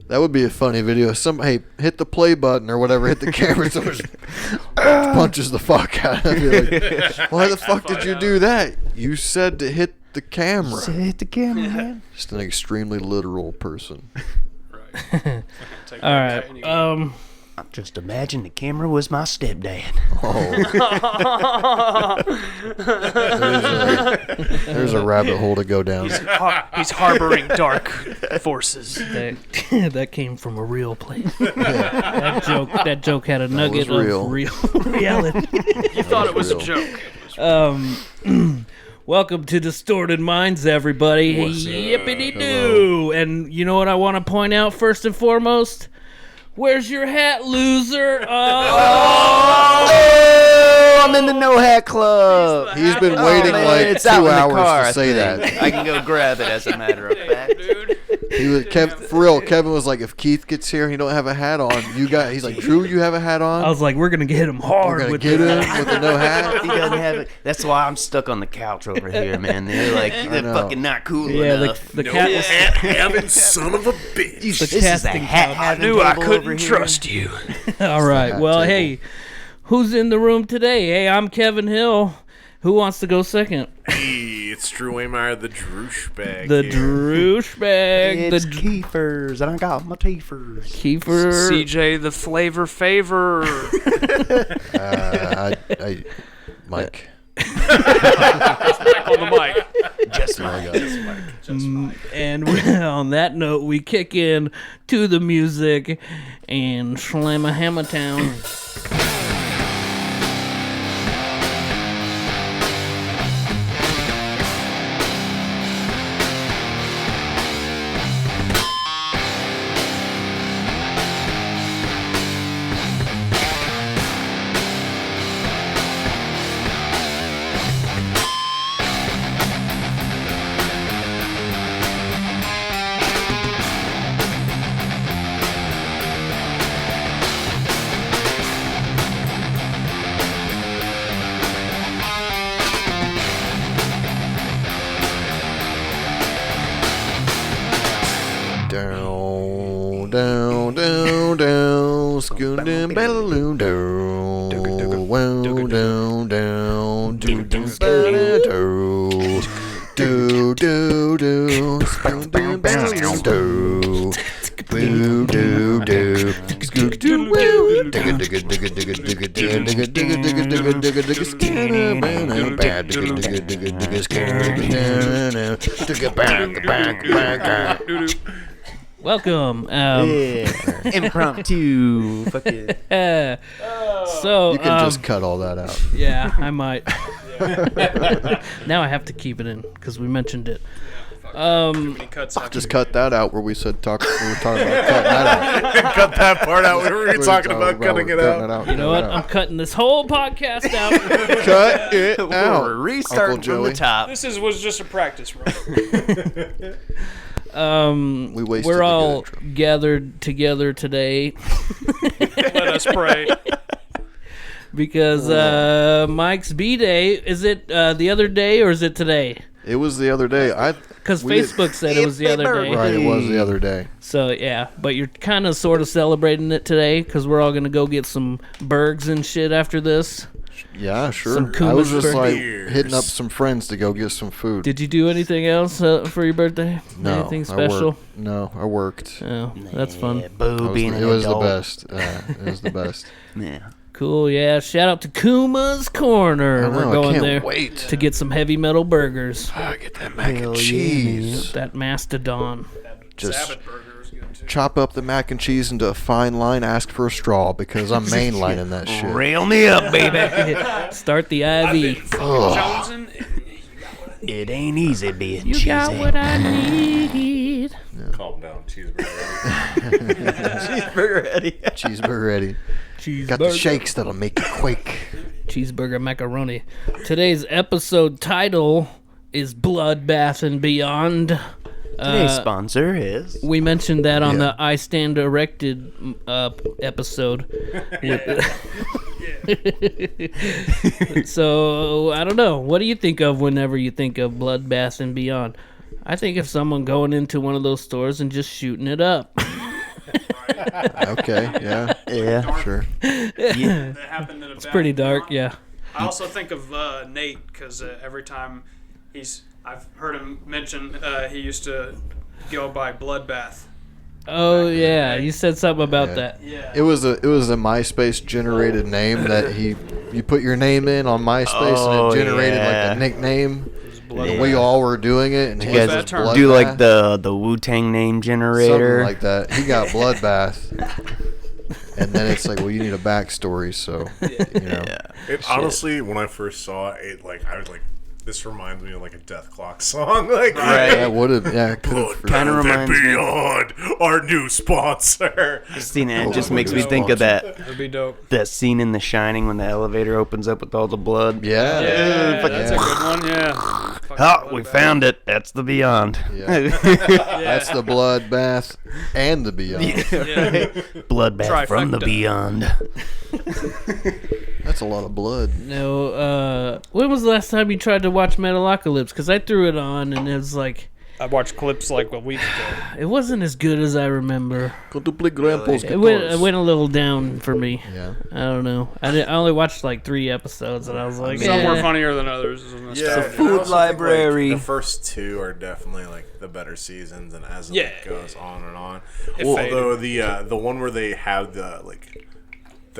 That would be a funny video. Hey, hit the play button or whatever. Hit the camera. Someone just punches the fuck out of you. Like, why the fuck did you do that? You said to hit the camera. Hit the camera, man. Just an extremely literal person. Right. All right. Just imagine the camera was my stepdad. There's a rabbit hole to go down. He's harboring dark forces. That came from a real place. That joke had a nugget of real reality. You thought it was a joke. Welcome to Distorted Minds, everybody. Yippity-doo. And you know what I want to point out first and foremost? Where's your hat, loser? Oh, I'm in the No Hat Club. He's been waiting like 2 hours to say that. I can go grab it, as a matter of fact. Dude. He was for real. Kevin was like, if Keith gets here and he don't have a hat on, he's like, Drew, you have a hat on? I was like, we're gonna get him hard. We're gonna get him with the no hat. He doesn't have it. That's why I'm stuck on the couch over here, man. They're like, they're fucking not cool enough. The cat was hat-having son of a bitch. This is a hat. I knew I couldn't trust you. All right. Well, hey, who's in the room today? Hey, I'm Kevin Hill. Who wants to go second? Hey, it's Drew Waymire, the Drooshbag. The Drooshbag. It's Keefers, and I got my teefers. Kiefer. CJ, the flavor favor. Mike. On the mic. Just Mike. And on that note, we kick in to the music and slam a hammer town. Down, scootin' balloon down, down, scootin' balloon down, boo doo doo, scoot doo woo, digga digga digga digga digga digga digga digga digga digga digga skinna banana bad digga digga digga digga skinna banana digga back. Welcome. Impromptu. Fucking. So you can just cut all that out. Yeah, I might. Now I have to keep it in because we mentioned it. Just cut that out where we said we were talking about cutting that out. Cut that part out. We were talking about cutting it out. You know what? I'm cutting this whole podcast out. Cut it out. We're restarting from the top. This was just a practice run. We're all gathered together today. Let us pray. Because Mike's B-Day, is it the other day or is it today? It was the other day. Because Facebook said it was the other day. Right, it was the other day. So, yeah. But you're kind of sort of celebrating it today because we're all going to go get some burgers and shit after this. Yeah, sure. Some I was just burgers. hitting up some friends to go get some food. Did you do anything else for your birthday? No. Anything special? I worked. Oh, that's fun. It was the best. It was the best. Yeah. Cool, yeah. Shout out to Kuma's Corner. We're going there to get some heavy metal burgers. Get that mac and cheese. That mastodon. Just chop up the mac and cheese into a fine line. Ask for a straw because I'm mainlining that shit. Rail me up, baby. Start the IV. It ain't easy being you cheesy. Got what I need. Yeah. Calm down, cheeseburger. Cheeseburger ready. Cheeseburger ready. Got the shakes that'll make you quake. Cheeseburger macaroni. Today's episode title is Bloodbath and Beyond. Today's sponsor is... We mentioned that on the I Stand Erected episode. So, I don't know. What do you think of whenever you think of Bloodbath and Beyond? I think of someone going into one of those stores and just shooting it up. Okay, yeah, Yeah. sure. Yeah. That happened in a It's pretty dark, yeah. I also think of Nate because every time I've heard him mention he used to go by Bloodbath. Oh yeah, you said something about Yeah. that. Yeah. It was a MySpace generated name that you put your name in on MySpace Oh, and it generated yeah. like a nickname. Blood- And we all were doing it, and You his guys was term? Bloodbath. do like the Wu-Tang name generator. Something like that. He got Bloodbath. And then it's like, well, you need a backstory, so, you know. It, honestly, when I first saw it, I was like, this reminds me of like a Death Clock song. Like, Right. That would have, yeah, could have. Kinda Bloodbath reminds and me- Beyond, our new sponsor. Christina, it just Oh, makes me no. think of That'd be dope. that scene in The Shining when the elevator opens up with all the blood. Yeah. Yeah, fuck that's yeah. a good one. Yeah. Oh, we found it. That's the Beyond. Yeah. That's the Bloodbath and the Beyond. Yeah. Bloodbath from the Trifecta. Beyond. That's a lot of blood. No, when was the last time you tried to watch Metalocalypse? Because I threw it on and it was like, I watched clips like a week ago. it wasn't as good as I remember. Go to play Grandpa's It went a little down for me. Yeah. I don't know. I only watched like 3 episodes and I was like, Some were eh. funnier than others. isn't it? Yeah, a and I food also think, library. the first 2 are definitely like the better seasons, and as it Yeah. goes on and on. It Although the one where they have the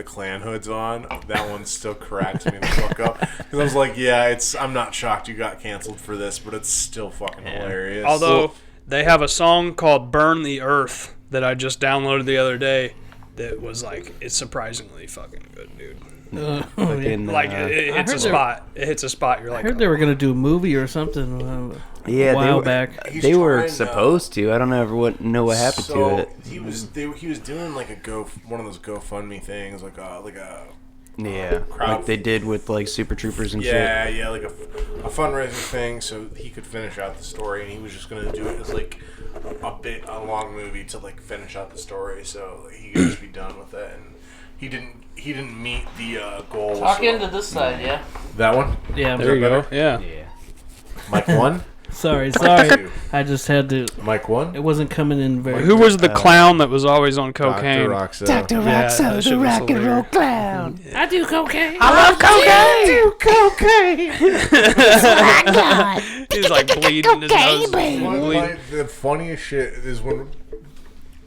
clan hoods on, that one still cracks me the fuck up. Because I was like, yeah, I'm not shocked you got canceled for this, but it's still fucking hilarious. Although they have a song called "Burn the Earth" that I just downloaded the other day. That was like, it's surprisingly fucking good, dude. Fucking, Like it hits heard a they- spot. It hits a spot. You're I like, heard they were going to do a movie or something yeah, a while they, back. He's they were trying, supposed to. I don't know what happened so to it. he was doing like one of those GoFundMe things, like a Yeah, crowd- like they did with like Super Troopers and shit. yeah, like a fundraising thing, so he could finish out the story, and he was just gonna do it as like a long movie to like finish out the story, so he could just be done with it. And he didn't meet the goals. Talk into this side, yeah? That one, Yeah, there you go. Yeah. Mike 1, sorry. Two. I just had to. Mike 1. It wasn't coming in very. Who was the clown that was always on Dr. cocaine? Roxo. Dr. Yeah, Roxo, that shit the was rock and roll hilarious. clown. I do cocaine. I love cocaine. He's like bleeding his nose. The funniest shit is when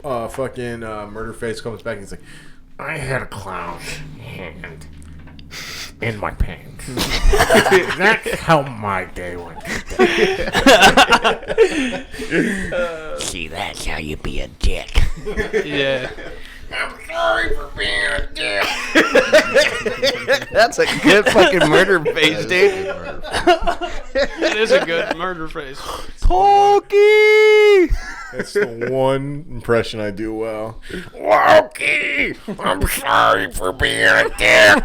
fucking Murderface comes back and he's like, I had a clown's hand in my pants. That's how my day went. See, that's how you be a dick. Yeah. I'm sorry for being a dick. That's a good fucking murder face, dude. It is a good murder face. Pokey! That's the one impression I do well. Loki, I'm sorry for being a dick.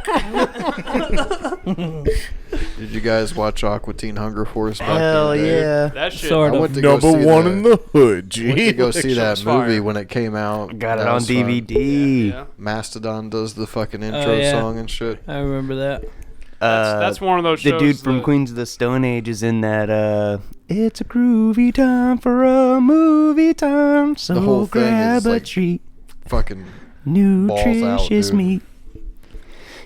Did you guys watch Aqua Teen Hunger Force back in Hell the day? yeah. That shit. Sort I of. went to go Number see one the, in the hood, G. went to go see that was fire. movie when it came out. Got it That on was fun. DVD. Yeah. Mastodon does the fucking intro yeah. song and shit. I remember that. That's one of those The shows. dude from that- Queens of the Stone Age is in that, it's a groovy time for a movie time, so The whole thing grab is a like treat. Fucking, Nutritious dude. meat.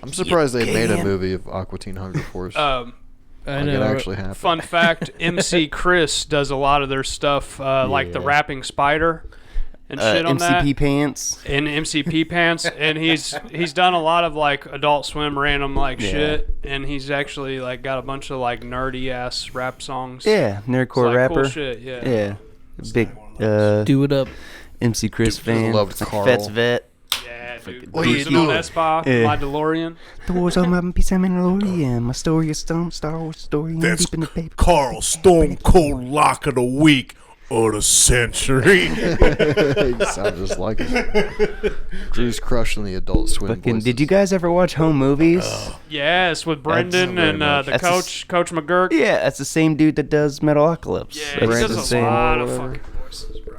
I'm surprised they made a can. movie of Aqua Teen Hunger Force. I like know. it actually happened. Fun fact: MC Chris does a lot of their stuff, like the rapping spider and shit on MCP that. pants. In MCP pants, and he's done a lot of like Adult Swim random like shit, and he's actually like got a bunch of like nerdy ass rap songs. Yeah, It's, nerdcore like, rapper. Cool shit, yeah. Yeah, big Do it up. MC Chris fan. loved Carl. Fet's vet. Yeah, dude. What are you Cruising on doing? Espa, Yeah. my DeLorean. The wars on my piece of Mandalorian. My story is Star Wars story. I'm That's deep in the paper. Carl, Stone Cold Lock of the Week or the Century. You sound just like it. Drew's crushing the Adult Swim Fucking, voices. did you guys ever watch Home Movies? Yes, with Brendan very and much. the That's a Coach McGurk. Yeah, that's the same dude that does Metalocalypse. Yeah, That's he Brandon does a Same lot or of whatever. fucking voices, bro.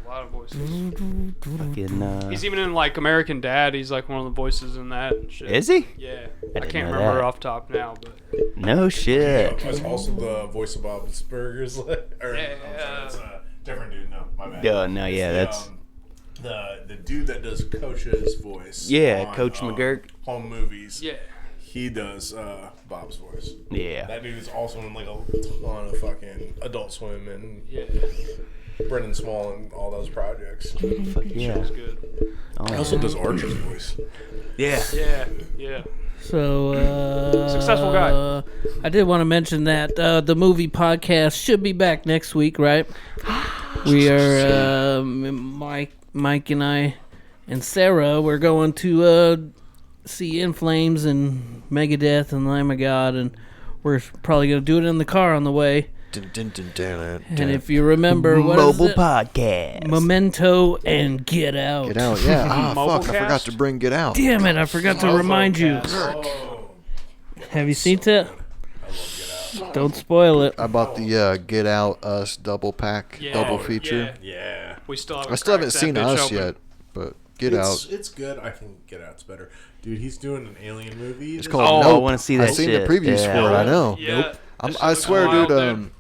A lot of voices. fucking, He's even in like American Dad. He's like one of the voices in that. And shit. is he? Yeah, I didn't can't know remember that. off top now, but No shit. He was also the voice of Bob's Burgers. Or, Yeah, I'm sorry, it's a different dude. No, my bad. Yeah, no, yeah, that's the dude that does Coach's voice. Yeah, on, Coach McGurk. Home movies. Yeah. He does Bob's voice. Yeah. That dude is also in like a ton of fucking Adult Swim and Yeah. Brendan Small and all those projects. Yeah. It's good. He also does Archer's voice. Yeah. Yeah. Yeah. So, Successful guy. I did want to mention that the movie podcast should be back next week, right? We are, Mike and I and Sarah, we're going to see In Flames and Megadeth and Lamb of God, and we're probably going to do it in the car on the way. And if you remember, what Mobile is it? podcast. Memento and Get Out. Get Out, yeah. Ah, Mobile fuck, I forgot cast? to bring Get Out. Damn it, I forgot to remind you. Have you seen it? Don't spoil it. I bought the Get Out Us double pack, Yeah. double feature. Yeah. We still haven't I still haven't cracked that seen bitch Us open. yet, but Get Out. It's good. I think Get Out's better. Dude, he's doing an alien movie. It's Oh, called I Nope. wanna see I've that seen shit. the previews Yeah. for it. I know. Yeah. Nope. That shit I looks swear, wild, dude.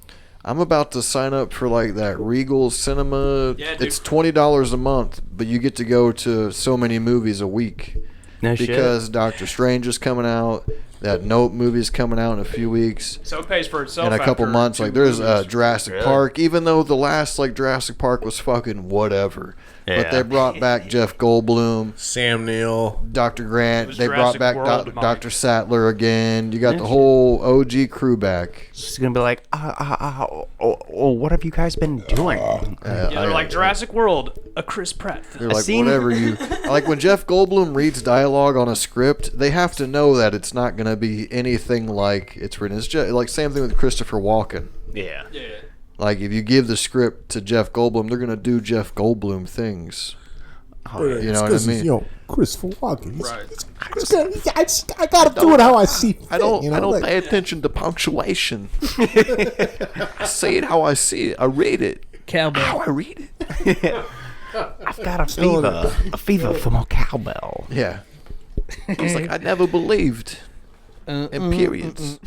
I'm about to sign up for like that Regal Cinema. Yeah, dude. It's $20 a month, but you get to go to so many movies a week. No shit. Because Doctor Strange is coming out. That Nope movie is coming out in a few weeks. So it pays for itself In a couple after months, 2 like there's movies. Jurassic Really? Park. Even though the last like Jurassic Park was fucking whatever, Yeah. but they brought back Jeff Goldblum, Sam Neill. Dr. It Grant. was They brought Jurassic back World, Mike. Dr. Sattler again. You got the whole OG crew back. She's gonna be like, what have you guys been doing? Yeah, they're like Jurassic World, a Chris Pratt film. They're like seen- whatever you like. When Jeff Goldblum reads dialogue on a script, they have to know that it's not going to be anything like it's written. It's just like same thing with Christopher Walken. Yeah. Yeah. Like if you give the script to Jeff Goldblum, they're going to do Jeff Goldblum things. You know what I mean? Christopher Walken. Right. I gotta do it how I see fit. I don't. You know? I don't like, pay attention to punctuation. I say it how I see it. I read it how Cowbell. I read it. I've got a fever for more cowbell. Yeah. It's like I never believed in periods.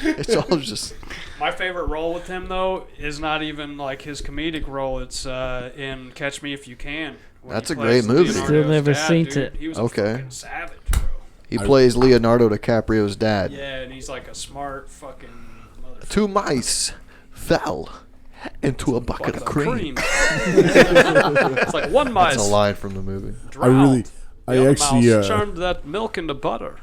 It's all just. My favorite role with him though is not even like his comedic role. It's in Catch Me If You Can. when That's he a plays great movie. Leonardo's Still never dad, seen dude. it. He was Okay. a fucking savage, bro. He plays Leonardo DiCaprio's dad. Yeah, and he's like a smart fucking motherfucker. 2 mice fell into a bucket of cream. It's like one mice. That's a line from the movie. drowned. I The other actually, mouse turned that milk into butter.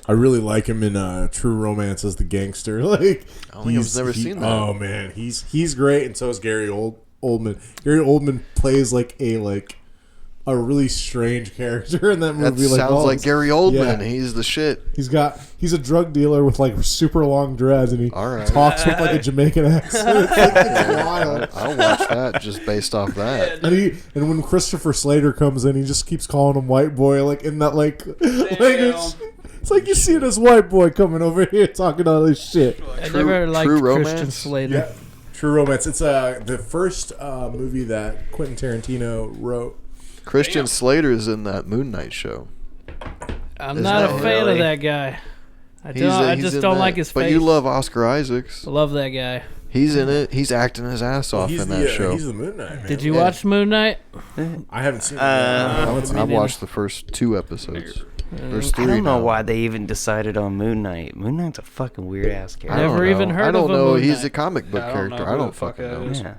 I really like him in True Romance as the gangster. Like, I don't think I've never seen that. Oh man, he's great, and so is Gary Oldman. Gary Oldman plays like a really strange character in that That movie. Like, sounds like Gary Oldman. Yeah. He's the shit. He's a drug dealer with like super long dreads, and he All right. talks with like a Jamaican accent. It's wild. I'll watch that just based off that. And when Christopher Slater comes in, he just keeps calling him white boy, like in that like language. It's like you see this white boy coming over here talking all this shit. I never liked True Christian Romance? Slater. Yeah, True Romance. It's the first movie that Quentin Tarantino wrote. Christian Slater is in that Moon Knight show. I'm Is not a that fan really? of that guy. I He's just in don't that. like his But face. you love Oscar Isaacs. I love that guy. He's in it. He's acting his ass off He's in that show. He's the Moon Knight, man. Did you Yeah. watch Moon Knight? I haven't seen it. I've watched the first 2 episodes. There's 3 I don't know now. why they even decided on Moon Knight. Moon Knight's a fucking weird ass I character. don't Never know. even heard I don't of a know. Moon He's Knight. a comic book I don't character. know I who don't the fuck fucking that know. is. Yeah.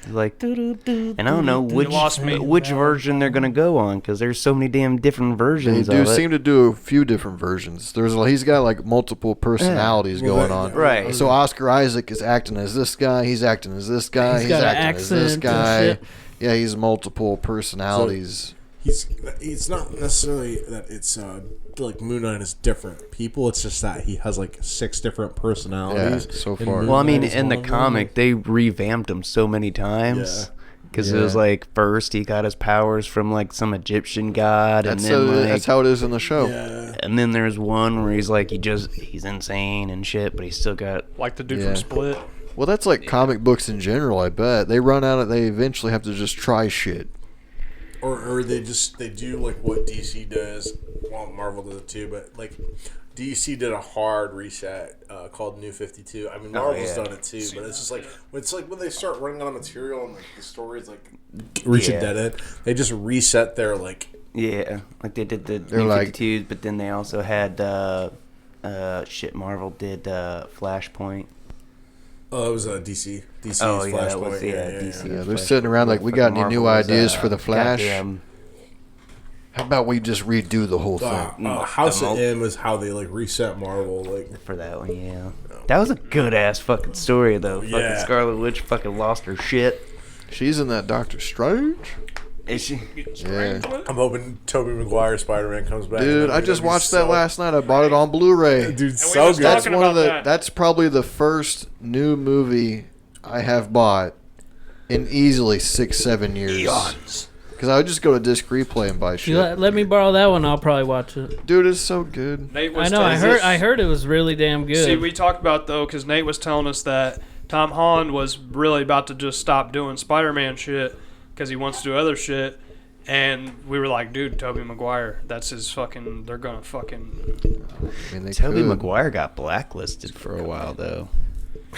Like, and I don't know lost me. which version they're gonna go on because there's so many damn different They versions do of it. seem to do a few different versions. He's got like multiple personalities Well, going that- on. Right. So Oscar Isaac is acting as this guy. He's acting as this guy. He's He's got an acting as this accent and guy. shit. Yeah, he's multiple personalities. It's not necessarily that it's like Moon Knight is different people. It's just that he has like 6 different personalities. Yeah, so and far. Moon Well, I mean, Knight is in the one of them. comic, they revamped him so many times. Yeah. Because it was Yeah. like first he got his powers from like some Egyptian god, and That's how it is in the show. Yeah. and then there's one where he's like he's insane and shit, but he's still got Like the dude Yeah. from Split. Well, that's like comic books in general. I bet they run out of. They eventually have to just try shit. Or they do like what DC does. Well, Marvel does it too, but like DC did a hard reset called New 52. I mean, Marvel's done it too, but it's just like when they start running out of material and like the stories like reach a dead end, they just reset their like. Yeah, like they did the New 52s, but then they also had Marvel did Flashpoint. Oh, it was DC. DC's Flashpoint. That was, DC. Yeah, they're sitting around like, we got any new ideas for the Flash? How about we just redo the whole thing? House of M is how they like reset Marvel, like for that one. Yeah, that was a good ass fucking story though. Yeah. Fucking Scarlet Witch fucking lost her shit. She's in that Doctor Strange. Is she? Yeah. I'm hoping Tobey Maguire Spider-Man comes back. Dude, I just watched that last night. I bought it on Blu-ray. Dude, so good. That's one of the. That's probably the first new movie I have bought in easily 6-7 years. Because I would just go to Disc Replay and buy shit. Let me borrow that one. I'll probably watch it. Dude, it's so good. Nate was I know. I heard it was really damn good. See, we talked about though, because Nate was telling us that Tom Holland was really about to just stop doing Spider-Man shit because he wants to do other shit, and we were like, dude, Tobey Maguire, that's his fucking. They're gonna fucking. I mean, Tobey Maguire got blacklisted for a while though.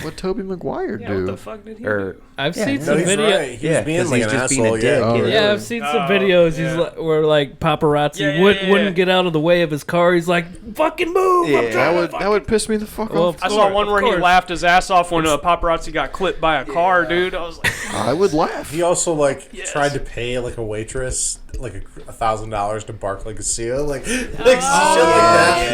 What Tobey Maguire do? What the fuck did he do? I've seen some he's videos. right. He's being like an just being asshole. a dick. Oh, really? Yeah, I've seen some videos. He's like, where like paparazzi wouldn't get out of the way of his car. He's like, "Fucking move!" Yeah. I'm trying That would piss me the fuck Well, off. I saw one where he laughed his ass off when a paparazzi got clipped by a car, dude. I was like, I would laugh. He also like tried to pay like a waitress like $1,000 to bark like a seal, like shit like that.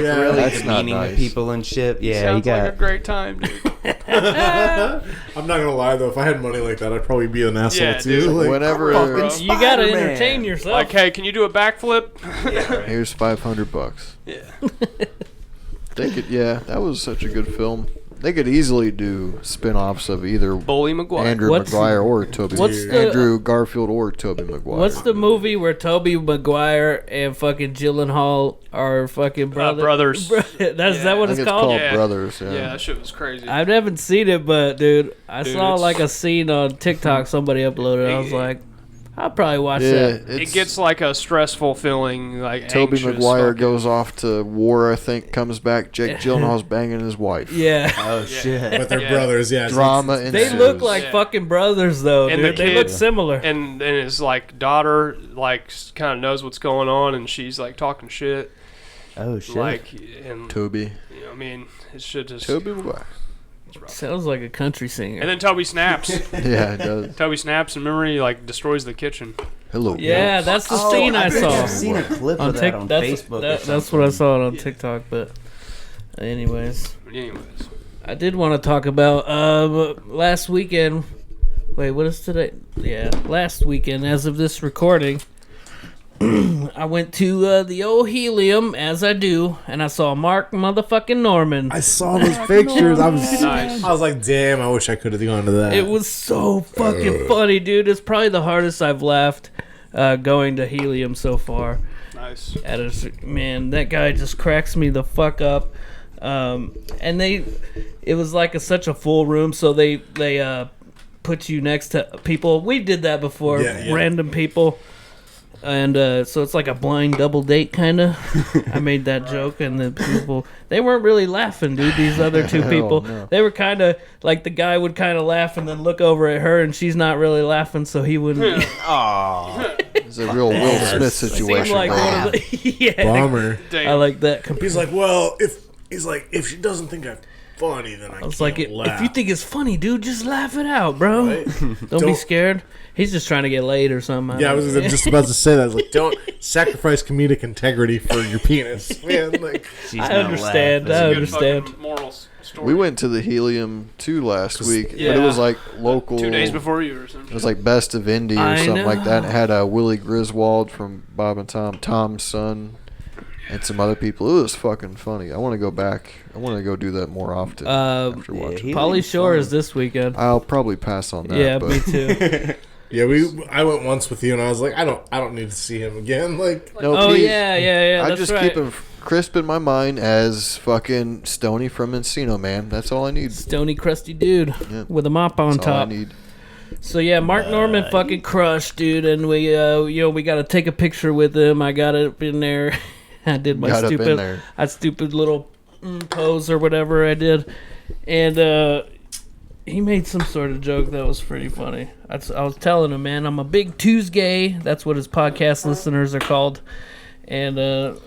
Yeah, Really That's not demeaning nice. to people and shit. Yeah, he sounds like got. a great time, dude. I'm not gonna lie though, if I had money like that, I'd probably be an asshole Yeah, too. dude. Like, Whenever You gotta entertain yourself. Like, hey, can you do a backflip? here's $500. Yeah. They could, that was such a good film. They could easily do spin-offs of either Bully Maguire. Andrew Maguire or Tobey. Andrew Garfield or Tobey Maguire. What's the movie where Tobey Maguire and fucking Gyllenhaal are fucking brothers. Is that what I it's think it's called? called Yeah. Brothers. Yeah, that shit was crazy. I haven't seen it, but dude, I saw it's- like a scene on TikTok somebody uploaded. I was like, I'll probably watch that. It gets like a stressful feeling, like Tobey anxious Maguire fucking- goes off to war, I think, comes back. Jake Gyllenhaal's banging his wife. Yeah. Oh shit. but they're brothers, yeah. Drama They ensues. look like fucking brothers though, And dude. the They look kid- similar. And his like daughter like kind of knows what's going on, and she's like talking shit. Oh shit. Like, and Toby. you know, I mean, it should just. Tobey Maguire. Sounds like a country singer. And then Toby snaps. Yeah, it does. Toby snaps, and remember he like destroys the kitchen. Hello. Yeah, that's the scene I saw. I've seen a clip on of that Tik- on that's, Facebook. that's what I saw on TikTok. But anyways, Anyways, I did want to talk about last weekend. Wait, what is today? Yeah, last weekend. As of this recording, I went to the old Helium, as I do, and I saw Mark motherfucking Normand. I saw those pictures. I was Nice. I was like, damn, I wish I could have gone to that. It was so fucking funny, dude. It's probably the hardest I've laughed going to Helium so far. nice. Man, that guy just cracks me the fuck up. And it was like such a full room, so they put you next to people. We did that before, Yeah. random people. And so it's like a blind double date kind of. I made that joke, and the people, they weren't really laughing, dude. These other two people, no. they were kind of like, the guy would kind of laugh and then look over at her, and she's not really laughing, so he wouldn't. Aw. It's a real Will Smith Seemed situation. like going one on. of the, yeah. Bummer. Damn. I like that. He's like, well, if she doesn't think I'm funny, then I I was can't like, laugh. if you think it's funny, dude, just laugh it out, bro. Right? Don't be Don't- scared. He's just trying to get laid or something. Yeah, I was just about to say that. I was like, don't sacrifice comedic integrity for your penis, man. Like, She's I not understand. laughing. I Good understand. fucking morals story. We went to the Helium 2 last week, but it Yeah. was like local. 2 days before you or something. It was like Best of Indy or I something like that. know. It had Willie Griswold from Bob and Tom, Tom's son, and some other people. It was fucking funny. I want to go back. I want to go do that more often after watching. he- Pauly Shore fun. is this weekend. I'll probably pass on that. Yeah, but me too. yeah, I went once with you, and I was like, I don't need to see him again. Like, no, Oh Pete, yeah. I That's just right. keep him crisp in my mind as fucking Stoney from Encino, man. That's all I need. Stony crusty dude Yeah. with a mop on That's all I top. need. So yeah, Mark Normand fucking crushed, dude, and we we got to take a picture with him. I got it up in there. I did my Got up in stupid, there. stupid little pose or whatever I did, and he made some sort of joke that was pretty funny. I was telling him, man, I'm a big Tuesday. That's what his podcast listeners are called, and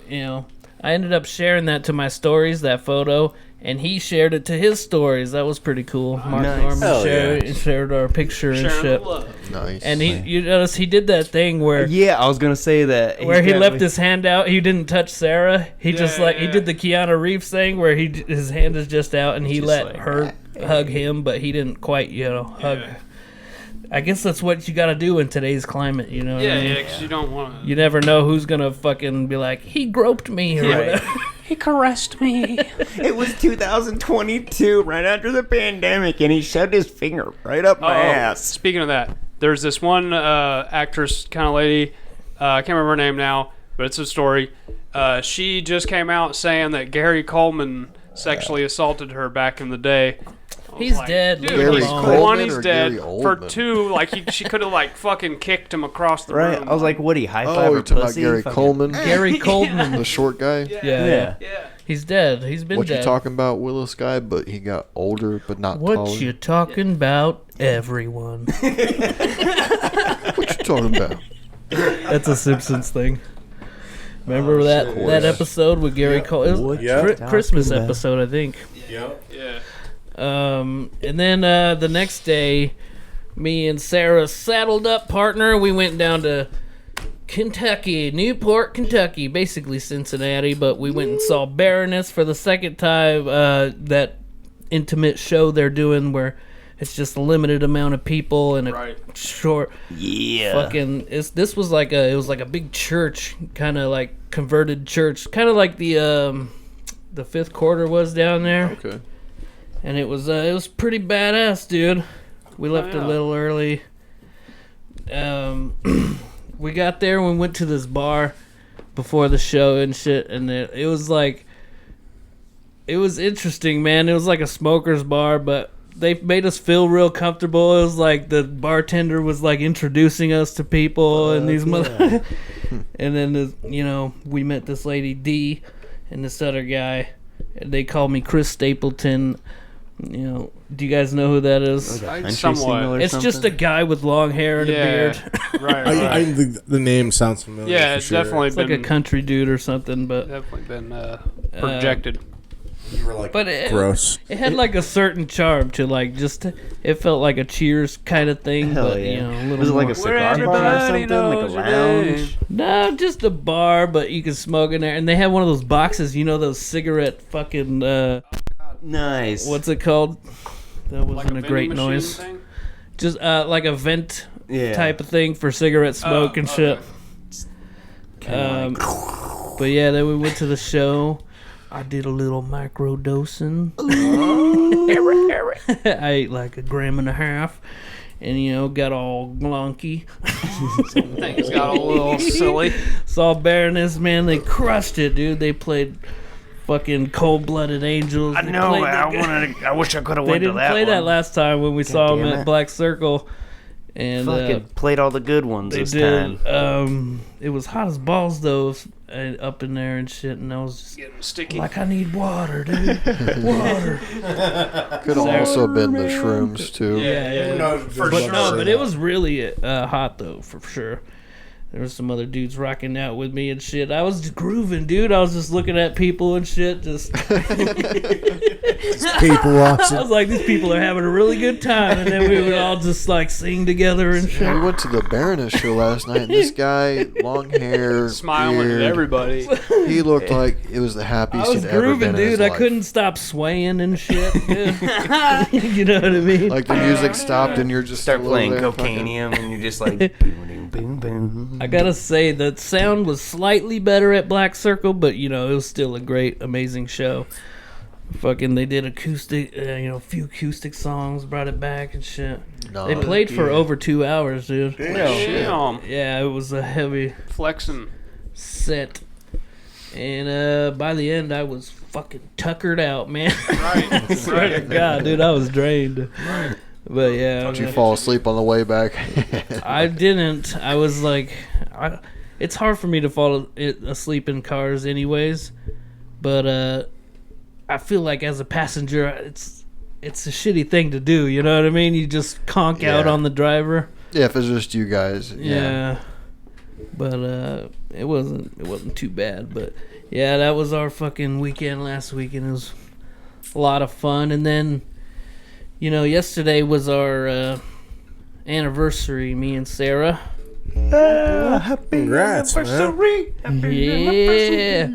you know, I ended up sharing that to my stories, that photo. And he shared it to his stories. That was pretty cool. Mark Normand shared our picture and shit. Nice. And you notice he did that thing where Yeah, I was gonna say that. where he left his hand out. He didn't touch Sarah. He just he did the Keanu Reeves thing where his hand is just out and he let her hug him, but he didn't quite hug. I guess that's what you got to do in today's climate, you know. What I mean? Because you don't want to. You never know who's gonna fucking be like, he groped me or whatever. He caressed me. It was 2022, right after the pandemic, and he shoved his finger right up my ass. Speaking of that, there's this one actress kind of lady. I can't remember her name now, but it's a story. She just came out saying that Gary Coleman sexually assaulted her back in the day. He's dead. Dude, Gary he's Coleman one, he's or dead. Gary For Oldman? two, she could have fucking kicked him across the Right? room. I was like, what, he high five Oh, her you're talking about pussy? Gary Fucking- Coleman? Gary Coldman. The short guy? Yeah. He's dead. He's been What dead. you talking about, Willis guy? But he got older, but not What taller. you talking about, everyone? What you talking about? That's a Simpsons thing. Remember that episode with Gary Cole? It was Christmas episode, I think. Yep. Yeah. And then the next day, me and Sarah saddled up, partner. We went down to Kentucky, Newport, Kentucky, basically Cincinnati, but we went and saw Baroness for the second time. That intimate show they're doing where it's just a limited amount of people and a short fucking. This was like it was like a big church, kind of like converted church, kind of like the Fifth Quarter was down there. Okay. And it was pretty badass, dude. We left a little early. We got there and we went to this bar before the show and shit, and it was like, it was interesting, man. It was like a smoker's bar, but they made us feel real comfortable. It was like the bartender was like introducing us to people and these mother. And then we met this lady D and this other guy. And they called me Chris Stapleton. Do you guys know who that is? Somewhat. It's just a guy with long hair and a beard. Right. The name sounds familiar. Yeah, for it's sure. definitely It's like a country dude or something, but definitely been projected. You were like, but it, gross. It had like a certain charm to like it felt like a Cheers kind of thing, Hell but yeah. a little Was it like more. a cigar bar or something? Like a lounge? No, just a bar, but you could smoke in there, and they had one of those boxes, those cigarette fucking Nice. what's it called? That wasn't Like a great vending machine noise. thing? Just like a vent Yeah. type of thing for cigarette smoke and shit. But yeah, then we went to the show. I did a little micro dosing. I ate like 1.5 grams, and got all glonky. Things got a little silly. Saw Baroness, man. They crushed it, dude. They played fucking Cold-Blooded Angels. I They know. played I wish I could have They went to didn't that play one. that last time when we saw them damn at it. Black Circle. And Fucking played all the good ones they this did. time. It was hot as balls though, up in there and shit. And I was just Getting sticky. like, I need water, dude. Water. Could have also been the shrooms, too. Yeah. But it was really hot though, for sure. There was some other dudes rocking out with me and shit. I was just grooving, dude. I was just looking at people and shit. Just People I watching. was like, these people are having a really good time, and then we would all just like sing together and shit. We went to the Baroness show last night, and this guy, long hair, Smiling beard, at everybody. he looked like it was the I happiest was he'd ever been grooving, in dude. his I life. couldn't stop swaying and shit. Dude. You know what I mean? Like the music stopped, and you're just Start still playing over there fucking- Cocainium, and you're just like, boom, boom, boom. I gotta say, the sound was slightly better at Black Circle, but it was still a great, amazing show. Fucking, they did acoustic, a few acoustic songs, brought it back and shit. They played for over 2 hours, dude. Damn. Yeah, it was a heavy Flexing. set. And by the end, I was fucking tuckered out, man. Right. Swear to God, dude, I was drained. But yeah, Did you fall asleep on the way back? I didn't. I was like, it's hard for me to fall asleep in cars anyways, but I feel like as a passenger it's a shitty thing to do, you know what I mean? You just conk out on the driver. Yeah, if it's just you guys. Yeah. But it wasn't too bad, but yeah, that was our fucking weekend last weekend. It was a lot of fun. And then, you know, yesterday was our anniversary, me and Sarah. Congrats, man. Yeah.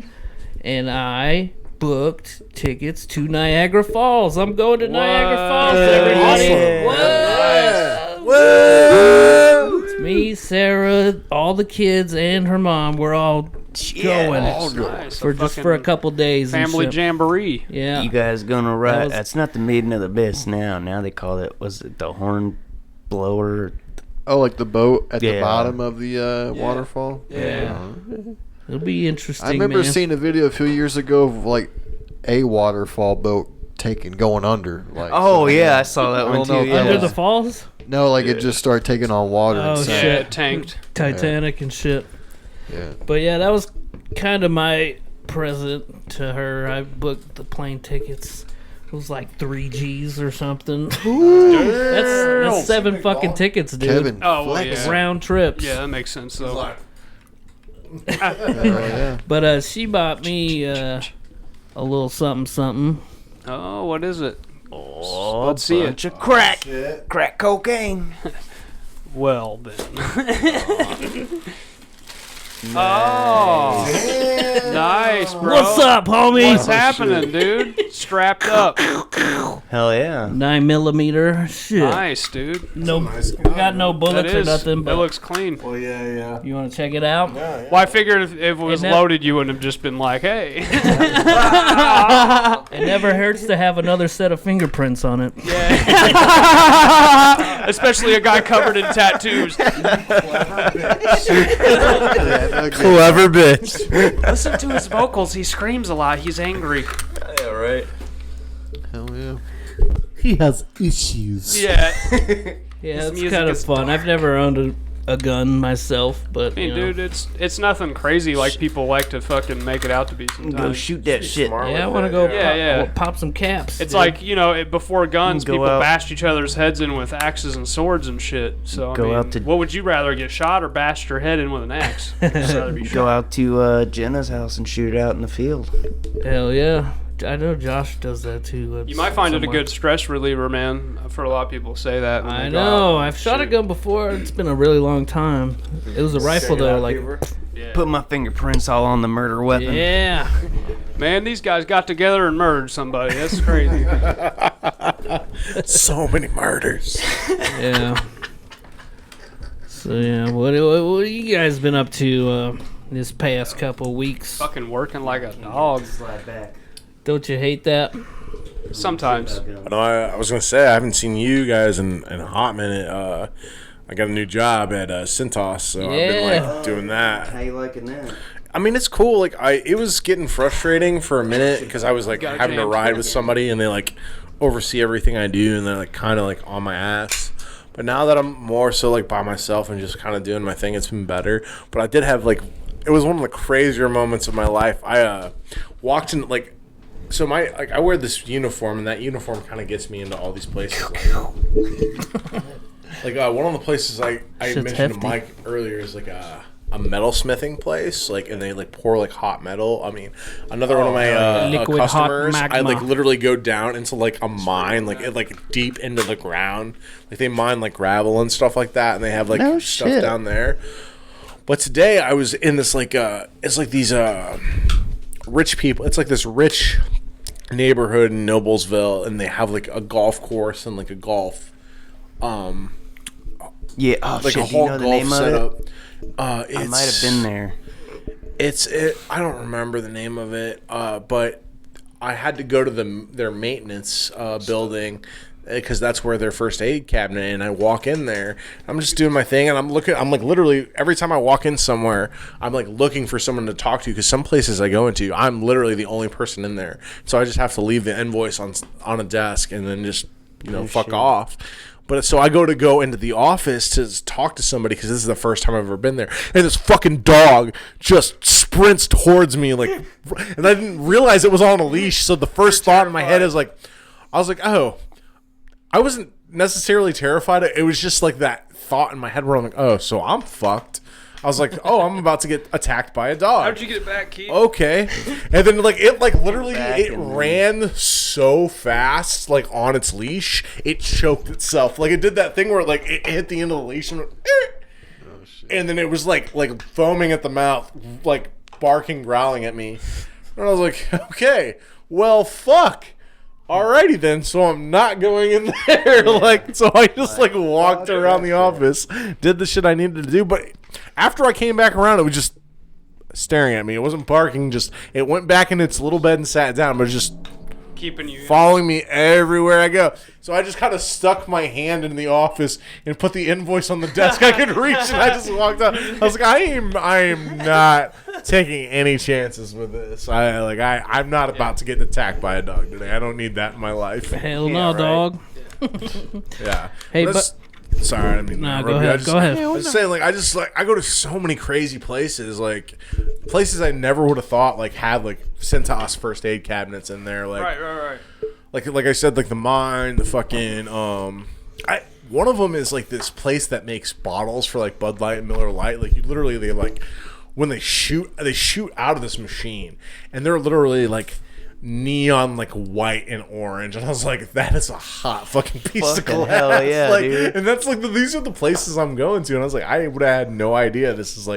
And I booked tickets to Niagara Falls. I'm going to Niagara Falls, everybody. Awesome. Whoa. It's me, Sarah, all the kids, and her mom. We're all going Nice. for a couple days. Family and shit. jamboree. Yeah. You guys gonna ride? was- That's not the Maiden of the Abyss now. Now they call it. Was it the horn blower? Oh, like the boat at the Yeah. bottom of the waterfall? Yeah. It'll be interesting. I remember man. seeing a video a few years ago of like a waterfall boat going under. Like, Oh so, yeah, I saw that I one don't too. know if Yeah. Under the falls? No, like it just started taking on water. Oh, and sank. shit. Yeah, it tanked. Titanic and shit. Yeah. But yeah, that was kind of my present to her. I booked the plane tickets. It was like 3 G's or something. That's 7 fucking tickets, dude. Kevin. Oh, well, Flex. yeah. Round trips. Yeah, that makes sense though. Yeah. But she bought me a little something. Oh, what is it? Oh, Let's see it. bunch of crack cocaine. Well then. Oh, nice, bro. What's up, homie? What's happening, dude? Strapped up. Hell yeah. 9mm. Shit. Nice, dude. No, Nice we got no That bullets or is. nothing. That But looks clean. Well, yeah. you want to check it out? Well, I figured if it was And that- loaded, you wouldn't have just been like, "Hey." It never hurts to have another set of fingerprints on it. Especially a guy covered in tattoos. Clever bitch. Listen to his vocals. He screams a lot. He's angry. Yeah, right. Hell yeah. He has issues. Yeah. Yeah, His it's music kind of is fun. I've never owned a gun myself, but I mean, you know. dude, it's nothing crazy like people like to fucking make it out to be Go sometimes. shoot that shit. Yeah, I want to go Yeah, pop some caps. It's dude. like, you know, before guns, Go people out. bashed each other's heads in with axes and swords and shit. So, I Go mean, out to- what would you rather, get shot or bash your head in with an axe? I'd just rather be Go shot. out to Jenna's house and shoot it out in the field. Hell yeah. I know Josh does that too. You might find it a somewhere. good stress reliever, man. For a lot of people say that. when I they go know. out. I've shot a Shoot. gun before. It's been a really long time. It was a rifle though. Like, Yeah. Put my fingerprints all on the murder weapon. yeah. Man, these guys got together and murdered somebody. That's crazy. So many murders. Yeah. So yeah, what have you guys been up to this past couple weeks? Fucking working like a dog. Slide back. Don't you hate that? Sometimes. No, I was gonna say I haven't seen you guys in a hot minute. I got a new job at Cintas, so I've been Yeah. like doing that. How you liking that? I mean, it's cool. Like, it was getting frustrating for a minute because I was like Got a having to jam. ride with somebody and they like oversee everything I do and they're like kind of like on my ass. But now that I'm more so like by myself and just kind of doing my thing, it's been better. But I did have like, it was one of the crazier moments of my life. I walked in like. So I wear this uniform, and that uniform kind of gets me into all these places. Like one of the places I Shit's mentioned hefty. to Mike earlier is like a metalsmithing place, like, and they like pour like hot metal. I mean, another one of my Liquid hot customers, I like magma. literally go down into like a mine, like deep into the ground. Like they mine like gravel and stuff like that, and they have like No stuff shit. down there. But today I was in this like it's like these rich people. It's like this rich neighborhood in Noblesville, and they have like a golf course and like a golf Yeah. Oh like shit. a Do you whole know the golf name of setup. it? I might have been there. I don't remember the name of it, but I had to go to their maintenance building because that's where their first aid cabinet. And I walk in there, I'm just doing my thing, and I'm like literally every time I walk in somewhere, I'm like looking for someone to talk to because some places I go into, I'm literally the only person in there, so I just have to leave the invoice on a desk and then just fuck off. But so I go into the office to talk to somebody because this is the first time I've ever been there, and this fucking dog just sprints towards me and I didn't realize it was on a leash. So the first thought in my head is like, I was like, oh, I wasn't necessarily terrified. It was just like that thought in my head where I'm like, oh, so I'm fucked. I was like, oh, I'm about to get attacked by a dog. How'd you get it back, Keith? Okay. And then it ran so fast, like on its leash, it choked itself. Like it did that thing where it hit the end of the leash and and then it was like foaming at the mouth, like barking, growling at me. And I was like, okay, well, fuck. Alrighty then, so I'm not going in there. So I just walked around the office, did the shit I needed to do, but after I came back around, it was just staring at me. It wasn't barking, it went back in its little bed and sat down, but it was just keeping you following me everywhere I go. So I just kind of stuck my hand in the office and put the invoice on the desk I could reach, and I just walked out. I was like, I am not taking any chances with this. I'm not about to get attacked by a dog today. I don't need that in my life. Hell no, dog. Yeah. Hey, sorry, I mean, no, go ahead. Go ahead. I was saying, I go to so many crazy places, places I never would have thought, had, Cintas first aid cabinets in there, Right. Like I said, the mine, the fucking, one of them is, this place that makes bottles for, Bud Light and Miller Lite, when they shoot out of this machine, and they're literally, neon white and orange, and I was like, that is a hot fucking piece of glass. Hell yeah, dude. And that's these are the places I'm going to, and I was like, I would have had no idea this is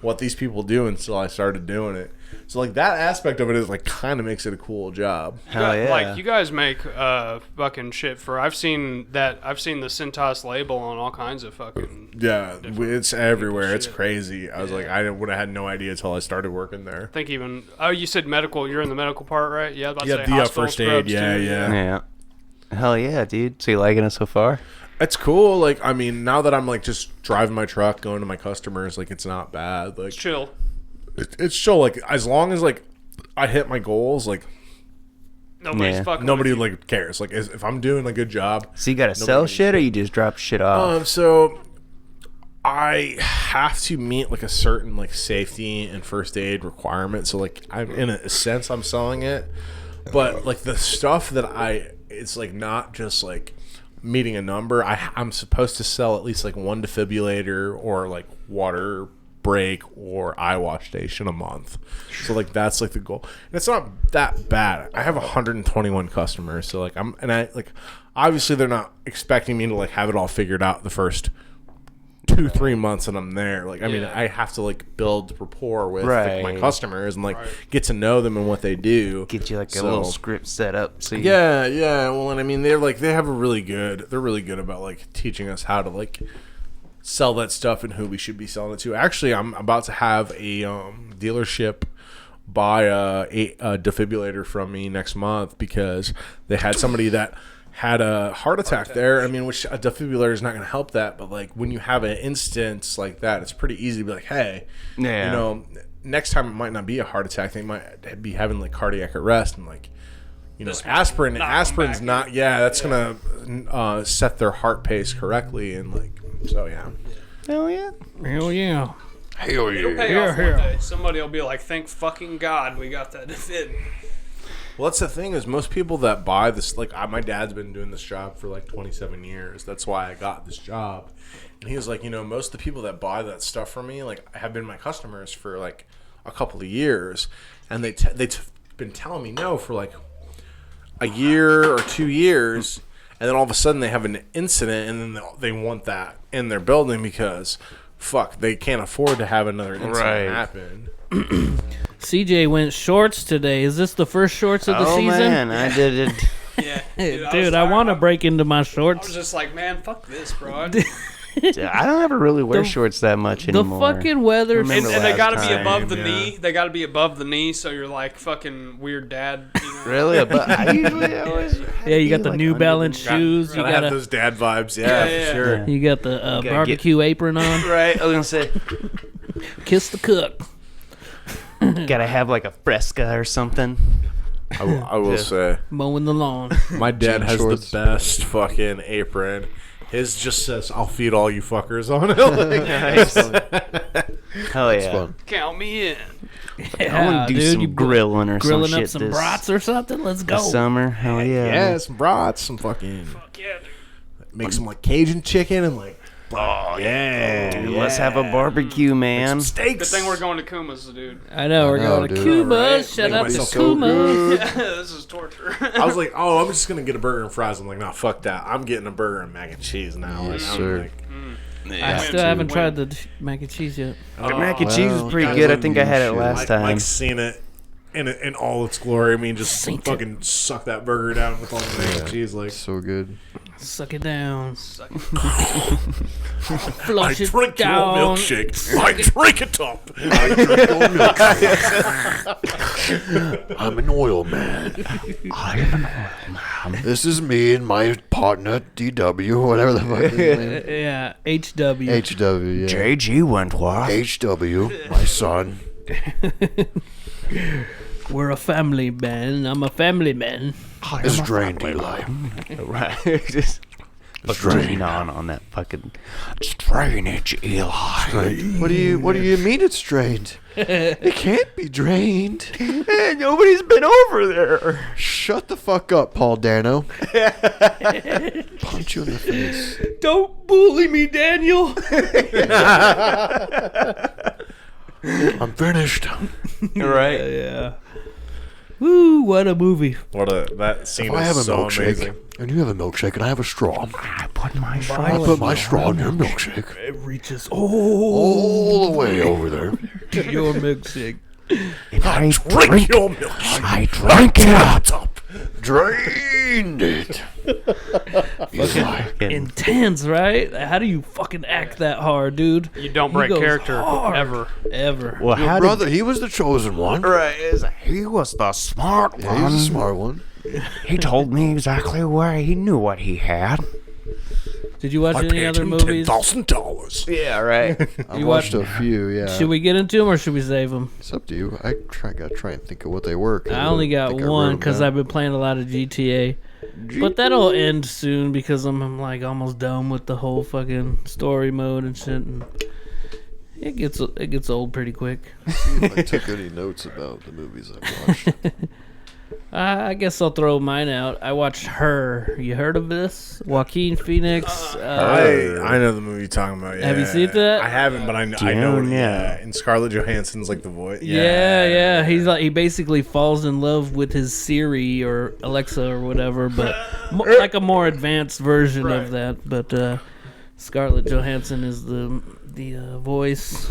what these people do until I started doing it. So that aspect of it is kind of makes it a cool job. Hell yeah. You guys make fucking shit for. I've seen the Cintas label on all kinds of fucking. Yeah, it's everywhere. It's crazy. I was like, I would have had no idea until I started working there. I think even you said medical. You're in the medical part, right? Yeah, the first aid. Yeah. Hell yeah, dude. So you liking it so far? It's cool. Now that I'm just driving my truck, going to my customers, it's not bad. Chill. It's chill. As long as I hit my goals, nobody cares. If I'm doing a good job. So you gotta sell shit, or you just drop shit off? So I have to meet a certain safety and first aid requirement. So I'm in a sense I'm selling it, but the stuff that it's not just meeting a number. I'm supposed to sell at least one defibrillator or water break or eye wash station a month. So that's the goal. And it's not that bad. I have 121 customers, so obviously they're not expecting me to have it all figured out the first 2-3 months that I'm there. I have to build rapport with my customers and get to know them and what they do. Get you a little script set up. So yeah. Well, and they have they're really good about teaching us how to sell that stuff and who we should be selling it to. Actually, I'm about to have a dealership buy a defibrillator from me next month because they had somebody that had a heart attack there. Which a defibrillator is not going to help that, but when you have an instance like that, it's pretty easy to be hey, next time it might not be a heart attack. They might be having cardiac arrest and aspirin's not. Yeah, that's gonna set their heart pace correctly and so yeah. Hell yeah. Hell yeah. Hell yeah. It'll pay off one day. Somebody will be like, thank fucking God we got that defib. Well, that's the thing is most people that buy this, my dad's been doing this job for 27 years. That's why I got this job. And he was like, most of the people that buy that stuff from me, have been my customers for a couple of years. And they've been telling me no for a year or 2 years. And then all of a sudden they have an incident and then they want that in their building because, they can't afford to have another incident happen. CJ went shorts today. Is this the first shorts of the season? Oh, man, I did it. Yeah. Dude, I want to break into my shorts. I was just like, man, fuck this, bro. I don't ever really wear shorts that much anymore. The fucking weather. And they gotta be above the knee. They gotta be above the knee, so you're fucking weird dad. Really? But I usually always. Yeah, you got the New Balance shoes. You gotta have those dad vibes. Yeah, for sure. Yeah. You got the barbecue apron on. Right. I was gonna say. Kiss the cook. Gotta have a Fresca or something. I will say, Mowing the lawn. my dad Jean has shorts. the best fucking apron. His just says, "I'll feed all you fuckers" on it. Hell It's yeah. fun. Count me in. I want to do some you grilling or grilling some up shit some this, brats or something. Let's go. this summer. Hell yeah. Yeah, some brats, some fucking. Fuck yeah, dude. Make some like Cajun chicken and like. Oh, Yeah, dude, let's have a barbecue, man. steaks. Good thing we're going to Kuma's, dude. I know we're going to dude. Cuba. Alright, Shout make out to myself so Cuba. This is torture. I was like, oh, I'm just gonna get a burger and fries. I'm like, nah, fuck that. I'm getting a burger and mac and cheese now. Yes, I'm sir. like, I still haven't tried the mac and cheese yet. The mac and cheese well, was pretty guys good. I don't think I use had it shit. last time. Mike's seen it in all its glory. I mean, just fucking suck that burger down with all the mac and cheese. Like, So good. Suck it down. I Flush it drink your down. milkshake. I drink it up. I'm an oil man. This is me and my partner, DW, whatever the fuck his name is. Yeah, HW. HW, yeah. JG Wentworth. HW, my son. We're a family man. I'm a family man. It's drained, Eli. Right. Just Drained. on that fucking drainage, Eli. What do you mean it's drained? It can't be drained. Nobody's been over there. Shut the fuck up, Paul Dano. Punch you in the face. Don't bully me, Daniel. I'm finished. Right. Yeah. Woo, what a movie. That scene If I have a is so milkshake, amazing. and you have a milkshake, and I have a straw, I put my I put my straw in your milkshake. It reaches All the way over there. to your milkshake. I Drink your milkshake. I drank it up. Drained it. Eli. Intense, right? How do you fucking act that hard, dude? You don't He break goes character hard. ever. Ever. Well, Your how brother, he was the chosen one. Right. He was the smart Yeah, he was a smart one. He told me exactly where he knew what he had. Did you watch any other movies? $10,000. Yeah, right. I You watched watch- a few, yeah. Should we get into them or should we save them? It's up to you. Gotta try and think of what they were. 'cause I only got think I wrote one them because down. I've been playing a lot of GTA. But that'll end soon because I'm like almost done with the whole fucking story mode and shit. And it gets old pretty quick. See if I took any notes about the movies I watched. I guess I'll throw mine out. I watched Her. You heard of this? Joaquin Phoenix. I know the movie you're talking about. Yeah. Have you seen that? I haven't, but I know. Dune, Yeah. yeah. And Scarlett Johansson's like the voice. Yeah. He basically falls in love with his Siri or Alexa or whatever, but like a more advanced version of that. But Scarlett Johansson is the voice.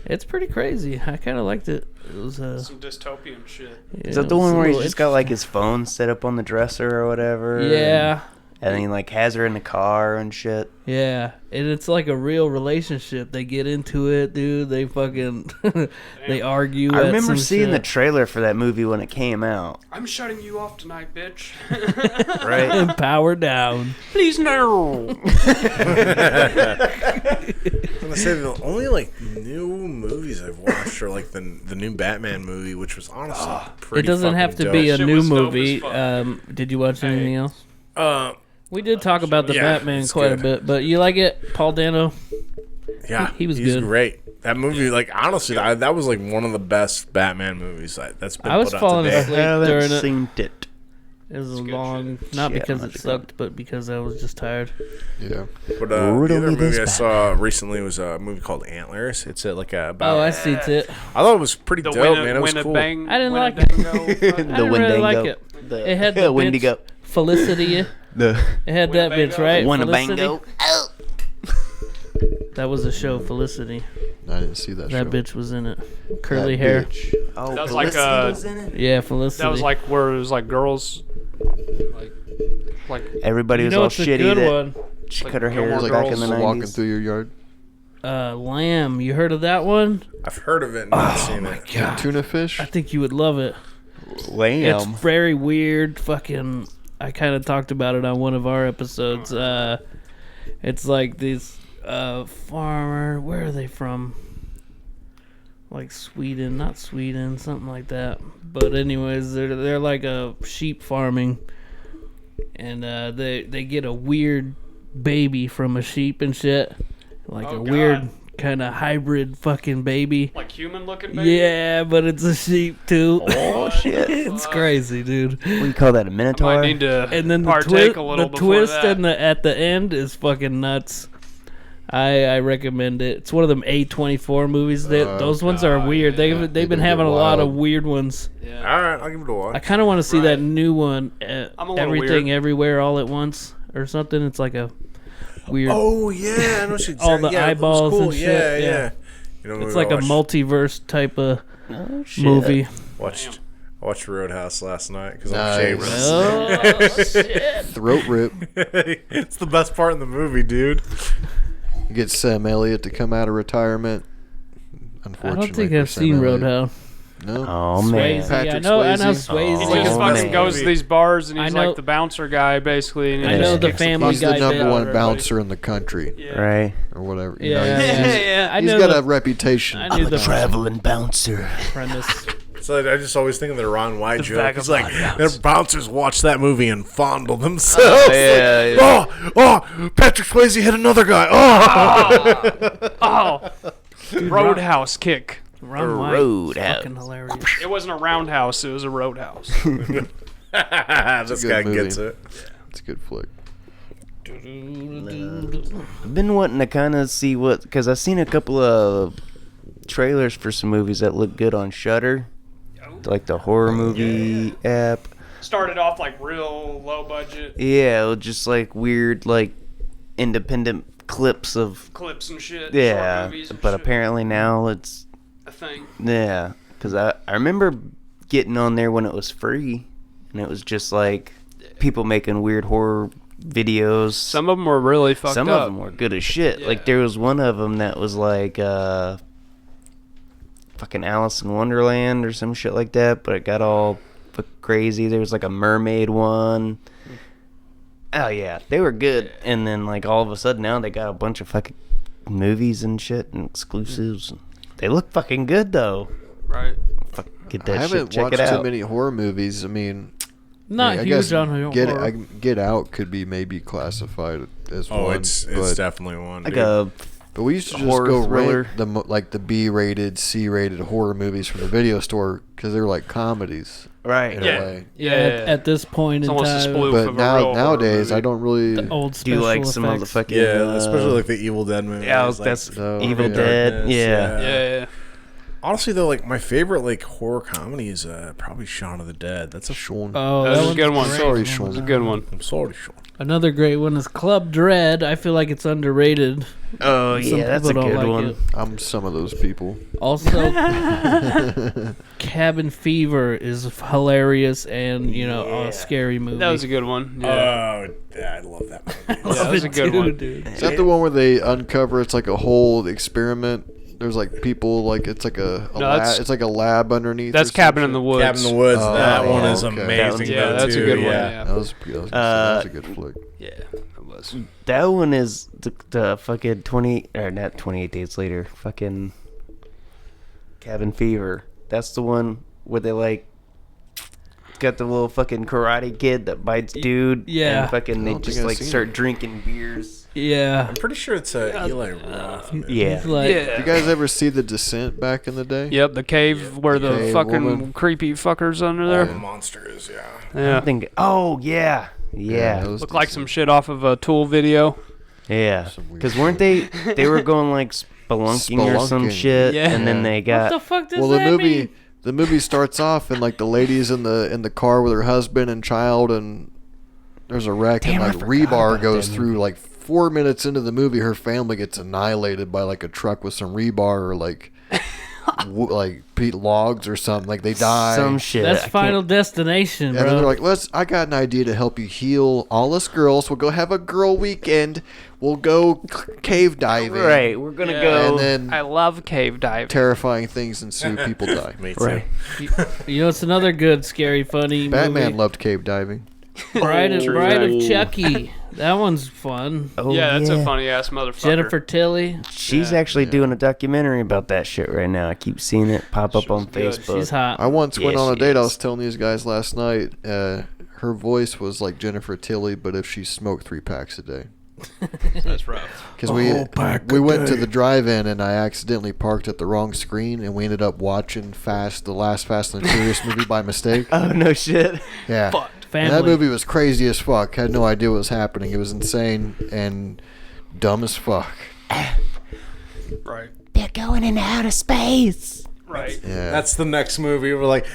It's pretty crazy. I kind of liked it. It was Some dystopian shit. Is that the one where he's just got like his phone set up on the dresser or whatever? Yeah. And then he like has her in the car and shit. Yeah, and it's like a real relationship. They get into it, dude. They fucking they argue. I at remember some seeing the shit. trailer for that movie when it came out. I'm shutting you off tonight, bitch. Right? And power down. Please no. I'm gonna say the only like new movies I've watched are like the new Batman movie, which was honestly pretty. It doesn't have to fucking be a Shit new was dope movie. as fuck. Did you watch anything else? dope. We did talk about the Yeah, Batman it's quite a good. bit, but you like it, Paul Dano? Yeah, He was he's good. great. That movie, like honestly, that was like one of the best Batman movies that's been I was put out falling today. asleep during it. seen it. It was good long, not Shit, because I'm it not sucked, but because I was just tired. Yeah. But the Riddle other me this movie I saw recently was a movie called Antlers. It's like about. Oh, I see it. I thought it was pretty The dope, man. It was cool. Bang. I didn't like it. The I didn't really like Wendigo. it. It had the Wendigo. bitch Felicity. It The had that bitch, right? Winnebago. Felicity? That was a show, Felicity. I didn't see that, That show. bitch was in it. Curly That hair. bitch. Oh, That was like, Felicity was in it? Yeah, Felicity. That was like where it was like girls, like Everybody you was know, all it's a shitty good that one. she Like cut her hair Gilmore back in Girls. the Walking 90s. through your yard. Lamb. You heard of that one? I've heard of it and not seen it. God. Tuna fish. I think you would love it. Lamb. It's very weird. Fucking. I kind of talked about it on one of our episodes. It's like this farmer. Where are they from? like Sweden, not Sweden, something like that. But anyways, they're like a sheep farming, and they get a weird baby from a sheep and shit, like Oh, a God. weird kind of hybrid fucking baby. Like human looking baby? Yeah, but it's a sheep too. Oh shit! It's crazy, dude. What do you call that? A I minotaur? might need to And then the partake a little the before twist that. at the end is fucking nuts. I recommend it. It's one of them A24 movies. Those ones are weird. yeah. They've They been do having get a lot of wild. weird ones. Yeah. All right, I'll give it a watch. I kind of want to see that Right. new one, I'm a little Everything weird. Everywhere All at Once or something. It's like a weird. Oh yeah, I know what you're All the yeah, it was eyeballs cool. and shit, Yeah, yeah. You know, It's like a watched, multiverse type of Oh shit! movie. watched Roadhouse last night because Nice. I'm shaving. Oh shit! Throat rip. It's the best part in the movie, dude. You get Sam Elliott to come out of retirement. I Unfortunately, don't think for I've Sam seen Elliott. Roadhouse. No. Oh man! Swayze, Patrick I know Swayze. Swayze. He Oh, just fucking man. goes to these bars and he's I know- like the bouncer guy, basically. And he I just know the kicks Family He's Guy the number bit. one Everybody. bouncer in the country, Yeah. Right? or whatever. You Yeah, know, yeah. I he's know got the a reputation. I knew the Traveling bouncer. premise. So I just always think of the Ron White joke. It's like vagabond their bouncers watch that movie and fondle themselves. Yeah, Like, oh, Patrick Swayze hit another guy. Oh, Oh, Roadhouse kick. Ron White, Roadhouse. fucking hilarious. It wasn't a roundhouse, it was a roadhouse. this good guy movie. gets it. It's a good flick. I've been wanting to kind of see what, because I've seen a couple of trailers for some movies that look good on Shudder, like the horror movie app. Started off like real low budget Yeah, just like weird, like independent clips of clips and shit. yeah. short movies and But shit. apparently now it's a thing. yeah, because I remember getting on there when it was free, and it was just like people making weird horror videos. Some of them were really fucked Some up. of them were good as shit. Yeah. Like there was one of them that was like fucking Alice in Wonderland or some shit like that, but it got all crazy. There was like a mermaid one. Oh yeah, they were good. And then like all of a sudden now they got a bunch of fucking movies and shit and exclusives. They look fucking good though. Right. Fuck, get I that shit. haven't Check watched it out. too many horror movies. I mean, Not I huge guess on horror. Get Out could be maybe classified as Oh, one. it's but, definitely one. Like dude. a but we used to just horror go thriller. rent the B-rated, C-rated horror movies from the video store because they were like comedies right. in Yeah. a way. Yeah, at this point It's in almost a time, spoof But of a real horror nowadays, movie. I don't really. the old Do special you like some of the effects. fucking Yeah, especially like the Evil Dead movies. yeah, like that's Oh, Evil yeah. Dead. Darkness, Yeah. Yeah. Honestly, though, like my favorite like horror comedy is probably Shaun of the Dead. That's a Sean. Oh, That was a one's good one. great. Sorry, It's Sean. a good one. I'm sorry, Sean. Another great one is Club Dread. I feel like it's underrated. Oh Some yeah, that's a people don't good like one. it. I'm some of those people. Also, Cabin Fever is hilarious and a scary movie. That was a good one. Yeah. Oh, yeah, I love that movie. Yeah, that was a good one. dude. Is that the one where they uncover? It's like a whole experiment. There's like people like it's like a No, that's- it's like a lab underneath. That's or some Cabin in shit. the Woods. Cabin in the Woods. Oh, that one is okay. amazing. Yeah, though, that's a too, good one. yeah. Yeah. That was a good flick. Yeah, it was. That one is the fucking 20 or not 28 days later. Fucking Cabin Fever. That's the one where they like got the little fucking karate kid that bites dude. Yeah. And fucking they don't just think I've like seen start it. drinking beers. Yeah. I'm pretty sure it's Eli Roth. Yeah. He's like, Yeah. You guys ever see The Descent back in the day? Yep, the cave where the Cave fucking woman. creepy fuckers under All the there. monsters, yeah. Yeah. I think. Oh yeah. Yeah. that was Looked like decent. some shit off of a Tool video. Yeah. Some weird Because weren't they? They were going like spelunking or some Spelunking. shit, Yeah. and then they what got. the fuck does Well, that mean? the movie starts off and like the lady's in the car with her husband and child, and there's a wreck, Damn, I and like forgot rebar about goes that through. Like 4 minutes into the movie, her family gets annihilated by like a truck with some rebar or like like logs or something. Like they die. Some shit. That's I Final can't- Destination, And then bro. they're like, I got an idea to help you heal all us girls. We'll go have a girl weekend. We'll go cave diving. Right. We're gonna Yeah. go. And I then love cave diving. terrifying things ensue. People die. Me too. Right. You know, it's another good, scary, funny Batman movie. loved cave diving. Bride of Chucky. That one's fun. Oh, Yeah, that's a funny ass motherfucker. Jennifer Tilly. She's actually doing a documentary about that shit right now. I keep seeing it pop up on good. Facebook. She's hot. I once went Yeah, on a she date. I is. was telling these guys last night. Her voice was like Jennifer Tilly, but if she smoked 3 packs a day. That's rough. Because we went to the drive-in and I accidentally parked at the wrong screen and we ended up watching the last Fast and Furious movie by mistake. Oh, no shit. Yeah. Fucked. And that movie was crazy as fuck. Had no idea what was happening. It was insane and dumb as fuck. Right. They're going into outer space. Right. Yeah. That's the next movie. We're like,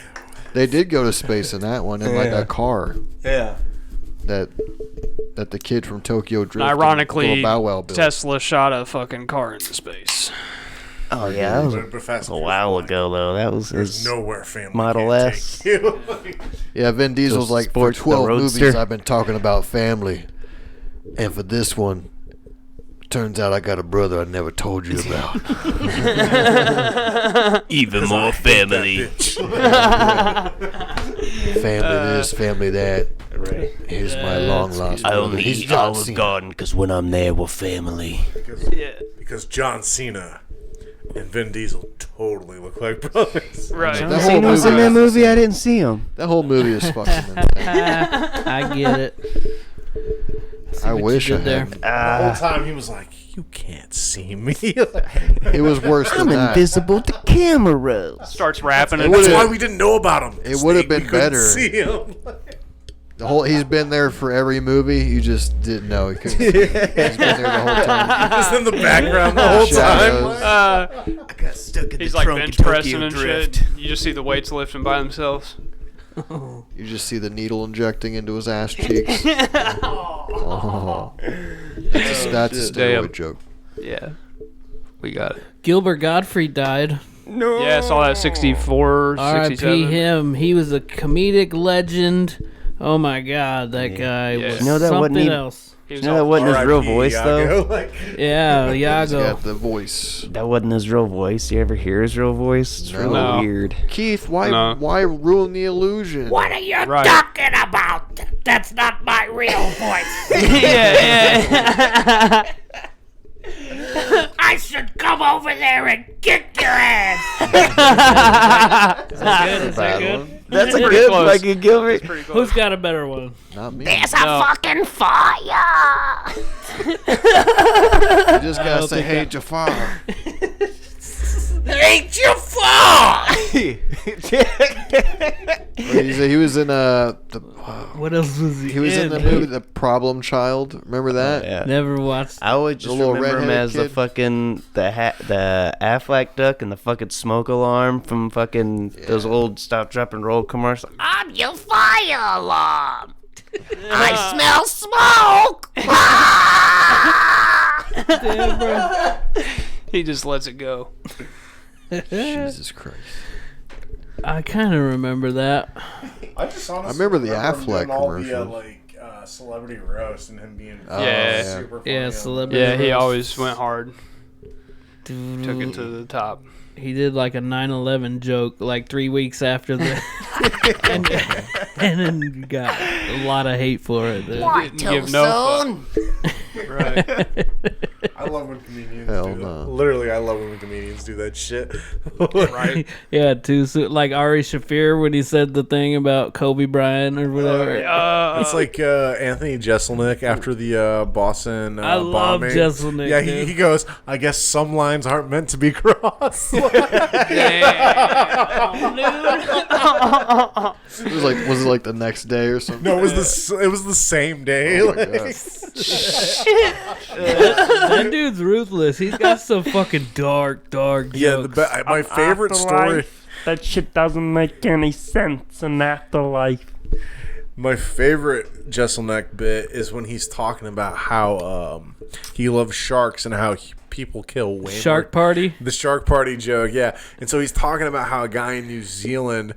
They did go to space in that one in like a car yeah. that the kid from Tokyo Drift. and Ironically, Little Bow Wow built. Tesla shot a fucking car into space. Oh, yeah. That was But Fast a and while Furious, ago, though. That was There's his nowhere family Model can't S. take you. Yeah, Vin Diesel's So like, for sports, the 12 Roadster. movies I've been talking about family. And for this one, turns out I got a brother I never told you about. even more family. Family this, family that. Right. Here's my long lost I brother. only He's eat John Olive Cena. Garden because when I'm there, we're family. Because John Cena and Vin Diesel totally look like brothers. Right. That Cena whole was in movie, that movie. I didn't see him. that whole movie is fucking insane. I get it. I wish I did there. had. The whole time he was like, you can't see me. It was worse than I'm that. invisible to cameras. Starts rapping and That's would've- why we didn't know about him. It would've Snake, been we couldn't better. See him. He's been there for every movie. You just didn't know he couldn't. He's been there the whole time. Just in the background the whole Shadows. time. I got stuck in he's like bench pressing and shit. You just see the weights lifting by themselves. You just see the needle injecting into his ass cheeks. Oh. That's a Damn. steroid joke. Yeah. We got it. Gilbert Gottfried died. Yeah, I saw that 64, R.I.P. 67. him. He was a comedic legend. Oh my God, that guy Yeah. was You know that wasn't something even- else. He was You know that all- wasn't his real R.I.P. voice, though? Iago, like, Yeah, He's Iago. got the voice. That wasn't his real voice. You ever hear his real voice? It's really No. weird. Keith, why No. ruin the illusion? What are you Right. talking about? That's not my real voice. yeah. I should come over there and kick your ass. Is that Bad good? one. That's a Pretty good close. Mikey Gilbert. Pretty close. Who's got a better one? Not me. There's a No. fucking fire. You just gotta don't say, think "Hey, Jafar." Ain't you far? He was in What else was he he was in the movie The Problem Child. Remember that? Yeah. Never watched. I would just little remember him redheaded as the kid. fucking the Aflac duck and the fucking smoke alarm from fucking those old stop, drop, and roll commercials. I'm your fire alarm. I smell smoke. Ah! Damn, bro. He just lets it go. Jesus Christ. I kind of remember that. I just honestly I remember the him Affleck doing all the, commercials. celebrity roast and him being Yeah. super funny. Yeah, celebrity. Yeah, he roast. always went hard. Dude, Took it to the top. He did like a 9/11 joke like 3 weeks after the, and then got a lot of hate for it. Why Didn't too give no soon? Right. I love when comedians Hell do that. no. Literally, I love when comedians do that shit. Right. Yeah, too soon. Like Ari Shaffir when he said the thing about Kobe Bryant or whatever. It's like Anthony Jeselnik after the Boston I love bombing. Jeselnik, Yeah, dude. he goes, I guess some lines aren't meant to be crossed. Was it like the next day or something? No, it was the same day. Oh my like- God. That dude's ruthless. He's got some fucking dark Yeah, jokes. my favorite story. That shit doesn't make any sense in afterlife. My favorite Jeselnik bit is when he's talking about how he loves sharks and how people kill way Shark more. Party. The shark party joke, yeah. And so he's talking about how a guy in New Zealand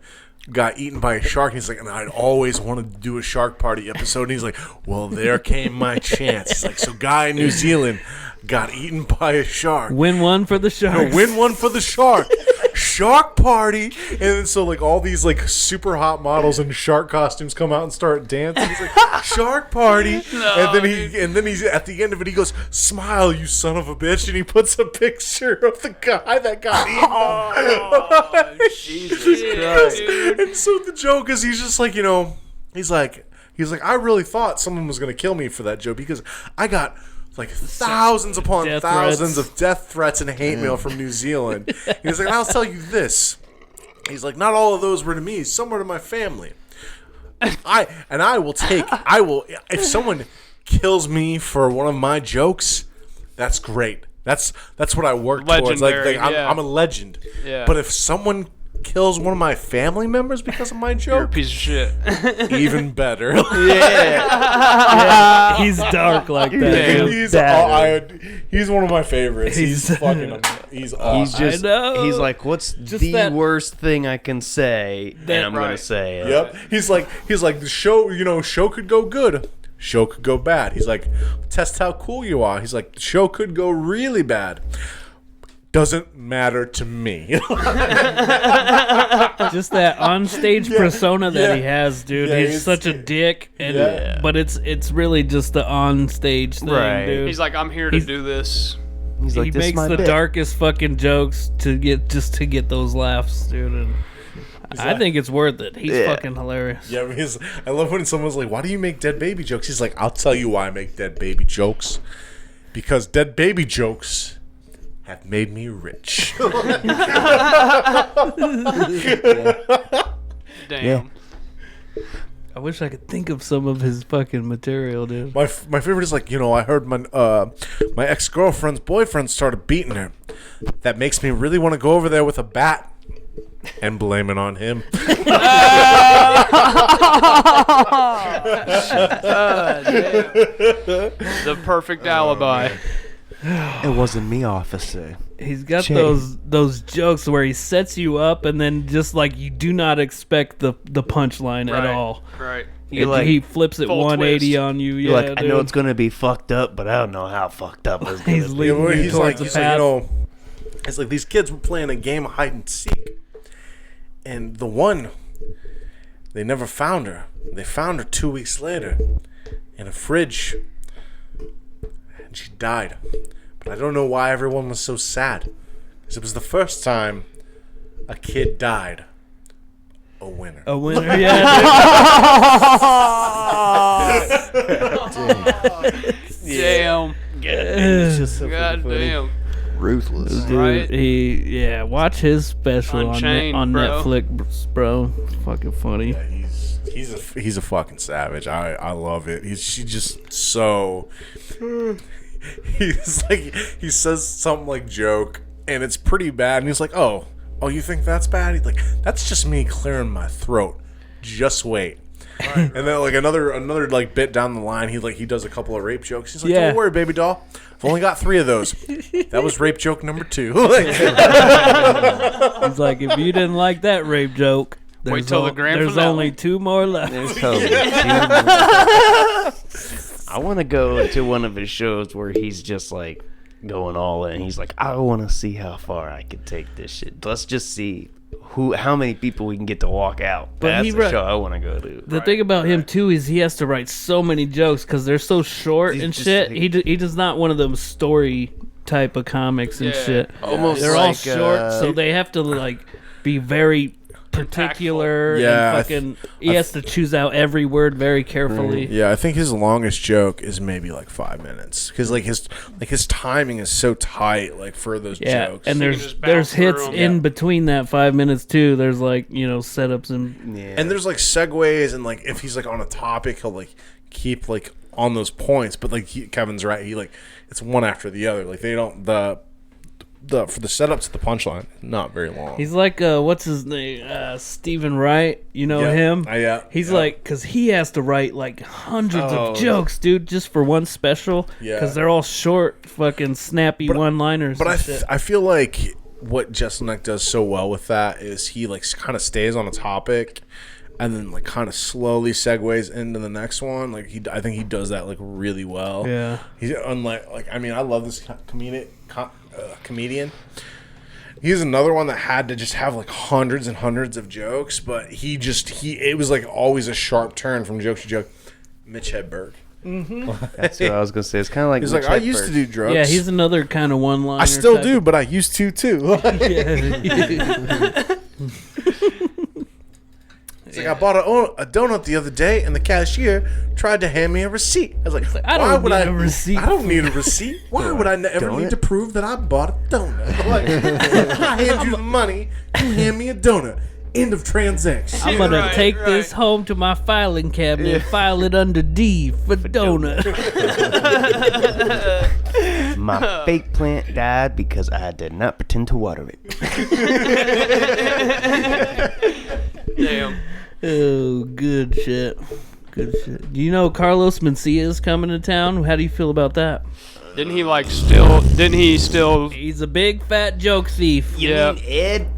got eaten by a shark. And he's like, and I'd always wanted to do a shark party episode. And he's like, well, there came my chance. He's like, so guy in New Zealand got eaten by a shark. Win one for the Sharks. Win one for the shark. shark party, and then so like all these like super hot models in shark costumes come out and start dancing. He's like, shark party, and then he's at the end of it, he goes, smile, you son of a bitch, and he puts a picture of the guy that got eaten. Oh, Jesus Christ. And so the joke is, he's just like, he's like, I really thought someone was gonna kill me for that joke because I got like thousands upon thousands of death threats and hate mail from New Zealand. He's like, I'll tell you this. He's like, not all of those were to me. Some were to my family. I will, if someone kills me for one of my jokes, that's great. That's what I work towards. Like I'm a legend. Yeah. But if someone kills one of my family members because of my joke, You're a piece of shit. even better. Yeah, he's dark like that. He's one of my favorites. He's fucking. He's awesome. He's like, what's the worst thing I can say? And I'm gonna say it. Yep. He's like the show. Show could go good. Show could go bad. He's like, test how cool you are. He's like, the show could go really bad. Doesn't matter to me. Just that onstage persona that he has, dude. Yeah, he's such a dick, and but it's really just the onstage thing, dude. He's like, I'm here to do this. He's like, He this is makes my the bit. darkest fucking jokes to get those laughs, dude. And I think it's worth it. He's fucking hilarious. Yeah, I love when someone's like, why do you make dead baby jokes? He's like, I'll tell you why I make dead baby jokes. Because dead baby jokes have made me rich. Damn. Yeah. I wish I could think of some of his fucking material, dude. My favorite is like, I heard my ex-girlfriend's boyfriend started beating her. That makes me really want to go over there with a bat and blame it on him. The perfect alibi. It wasn't me, officer. He's got Jay. those jokes where he sets you up and then just like you do not expect the punchline at all. Right. He flips it Full 180 twist. on you. You're Yeah, like, I know it's gonna be fucked up, but I don't know how fucked up it's gonna He's be. leading you towards the path. It's like these kids were playing a game of hide and seek, and the one, they never found her. They found her 2 weeks later in a fridge, and she died. But I don't know why everyone was so sad, because it was the first time a kid died a winner. A winner, yeah. Damn. It's just so God fucking funny. damn. Ruthless. Dude, Right? watch his special Unchained, on bro. Netflix, bro. Fucking funny. He's a fucking savage. I love it. She just so. He's like, he says something like joke, and it's pretty bad, and he's like, oh, you think that's bad? He's like, that's just me clearing my throat. Just wait. Right. And then like another like bit down the line, he does a couple of rape jokes. He's like, don't worry, baby doll. I've only got 3 of those. That was rape joke number 2. He's like, if you didn't like that rape joke, Wait till the grand there's finale. only 2 more left. There's totally I want to go to one of his shows where he's just like going all in. He's like, I want to see how far I can take this shit. Let's just see how many people we can get to walk out. But That's he the wrote- show I want to go to. The thing about him too is he has to write so many jokes because they're so short He's and just shit. like- He does not one of them story type of comics and Yeah. shit. Almost They're all like, short, so they have to like be very particular. Yeah, and fucking, he has to choose out every word very carefully. Yeah, I think his longest joke is maybe like 5 minutes, because his timing is so tight, like for those Yeah, jokes. and can there's just bounce hits through 'em. in between that 5 minutes too. There's like setups and Yeah. And there's like segues, and like if he's like on a topic, he'll like keep like on those points. But like Kevin's right, he like it's one after the other. Like they don't for the setup to the punchline, not very long. he's like what's his name, Stephen Wright. You know him? Yeah. He's like, because he has to write like hundreds of jokes, dude, just for one special. Yeah. Because they're all short, fucking snappy one-liners. But and shit. I feel like what Jeselnik does so well with that is he like kind of stays on a topic, and then like kind of slowly segues into the next one. Like I think he does that like really well. Yeah. He's unlike I mean, I love this comedian, He's another one that had to just have like hundreds and hundreds of jokes, but it was like always a sharp turn from joke to joke. Mitch Hedberg. That's what I was gonna say. It's kind of like He's Mitch like, I used to Hedberg. do drugs. Yeah, he's another kind of one-liner. I still type do, of- but I used to too. It's like I bought a donut the other day, and the cashier tried to hand me a receipt. I was like, I don't need a receipt. I don't need a receipt. Why would I ever need to prove that I bought a donut? Like, I hand you the money, you hand me a donut. End of transaction. I'm gonna take this home to my filing cabinet and file it under D for donut. My fake plant died because I did not pretend to water it. Damn. Oh, good shit. Good shit. Do you know Carlos Mencia is coming to town? How do you feel about that? Didn't he still? He's a big fat joke thief. Yeah. mean Ed?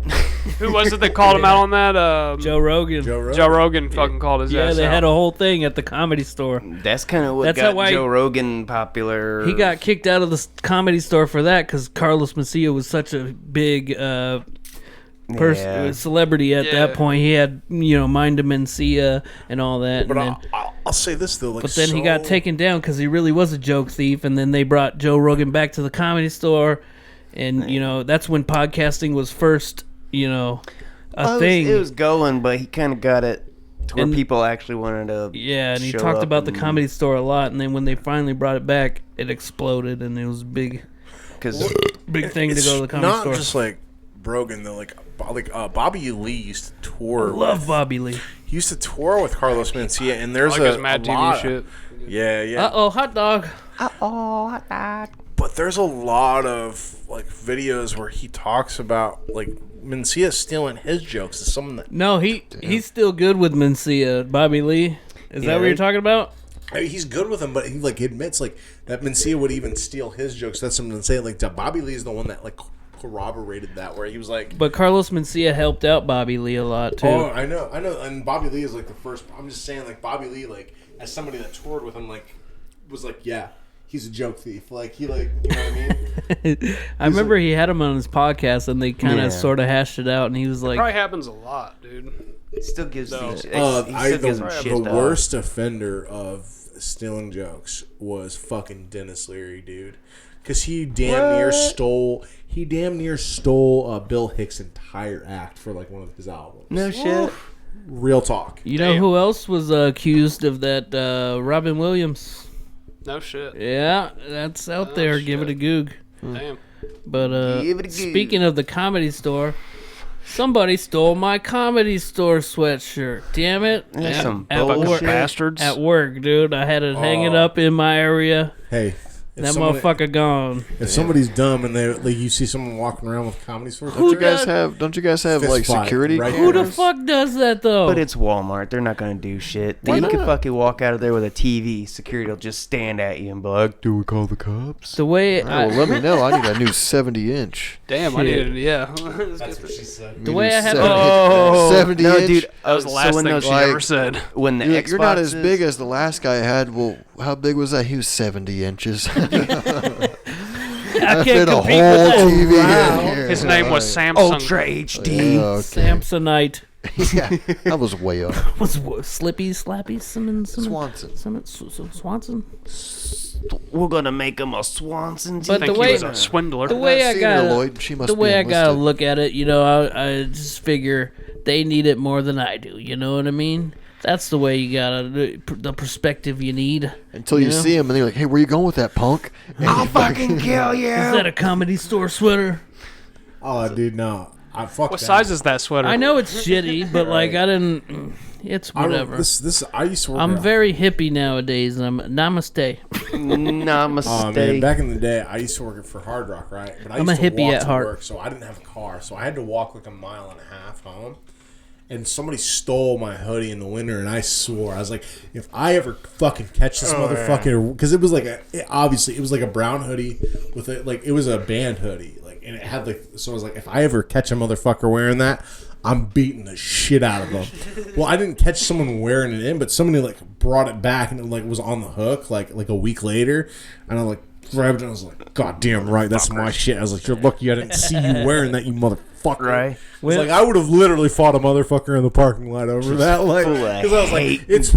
Who was it that called him out on that? Joe Rogan. Joe Rogan fucking called his Yeah, ass they out. had a whole thing at the Comedy Store. That's kind of what That's got how Joe Rogan popular. He got kicked out of the Comedy Store for that because Carlos Mencia was such a big Yeah. celebrity at that point. He had, Mind of Mencia and all that. But And then, I'll say this though, like, but then he got taken down because he really was a joke thief. And then they brought Joe Rogan back to the Comedy Store, and that's when podcasting was first, a thing. It was going, but he kind of got it to where And- people actually wanted to. Yeah, and he show talked up about the and- Comedy Store a lot. And then when they finally brought it back, it exploded, and it was Because big thing to It's go to the Comedy not Store. just like Rogan though, like Bobby Lee used to tour. Love Bobby Lee. He used to tour with Carlos Mencia, and there's like a his Mad a lot TV shit. Yeah. Hot dog. But there's a lot of like videos where he talks about like Mencia stealing his jokes. Is something that No, he's still good with Mencia. Bobby Lee. Is that what you're talking about? I mean, he's good with him, but he like admits like that Mencia would even steal his jokes. That's something to say. Like Bobby Lee is the one that like corroborated that, where he was like, But Carlos Mencia helped out Bobby Lee a lot too. "Oh, I know," and Bobby Lee is like the first. I'm just saying, like Bobby Lee, like as somebody that toured with him, like was like, yeah, he's a joke thief. Like he like, you know what I mean? I remember he had him on his podcast, and they kind of Yeah. sort of hashed it out, and he was like, Probably happens a lot, dude. it still gives No. he still gives him shit. The though. worst offender of stealing jokes was fucking Dennis Leary, dude, because he damn near stole Bill Hicks' entire act for like one of his albums. No shit. Real talk. you know who else was accused of that? Robin Williams. No shit. Yeah, that's out there. Give it a goog. Damn. But Give it a goog. speaking of the Comedy Store, somebody stole my Comedy Store sweatshirt. Damn it! That's some at bullshit. work, Bastards. at work, dude. I had it hanging up in my area. Hey, That motherfucker gone. If somebody's dumb and they like you see someone walking around with Comedy Store, Don't you guys have Fist like fight security right Who the cameras? fuck does that though? But it's Walmart. They're not gonna do shit. Why You not? could fucking walk out of there with a TV. Security will just stand at you and be like, "Do we call the cops?" the way Oh, well, let me know. I need a new 70-inch. Damn, I Shit. needed. Yeah. That's what she said. The way I had 70 no, inch. dude. That was the last when thing those, she like- ever said. when the You're not as Xboxes- big as the last guy I had. Well, how big was that? He was 70 inches. I I can't fit a whole compete with that. TV in here. His name was Samsung. Ultra HD. Yeah, okay. Samsonite. Yeah, that was way up. Was Slippy, Slappy, Simmons, Swanson. Swanson. We're gonna make him a Swanson. But Think the way he was a swindler. the way I Seen her, got Lloyd. She must the be way I gotta enlisted. look at it, I just figure they need it more than I do. You know what I mean? That's the way you gotta the perspective you need. Until you Yeah. see him and they're like, "Hey, where you going with that punk?" And I'll you fucking kill Is you. that a Comedy Store sweater? Oh, dude, no. I fuck What that. size is that sweater? I know it's shitty, but like I didn't. It's I don't- whatever. This I used to work. I'm at- very hippie nowadays. Namaste. Namaste. Oh man, back in the day, I used to work for Hard Rock, right? But I I'm used a to hippie walk at to heart. work, so I didn't have a car, so I had to walk like a mile and a half home. And somebody stole my hoodie in the winter, and I swore I was like, if I ever fucking catch this motherfucker, because it was like obviously it was like a brown hoodie with it, like it was a band hoodie, like, and it had like, so I was like, if I ever catch a motherfucker wearing that, I'm beating the shit out of them. Well, I didn't catch someone wearing it in, but somebody like brought it back and it like was on the hook like a week later, and I'm like, grabbed it. And I was like, God damn right, that's my shit. I was like, you're lucky I didn't see you wearing that, you motherfucker. Right. It's like I would have literally fought a motherfucker in the parking lot over that, like, because I was like, it's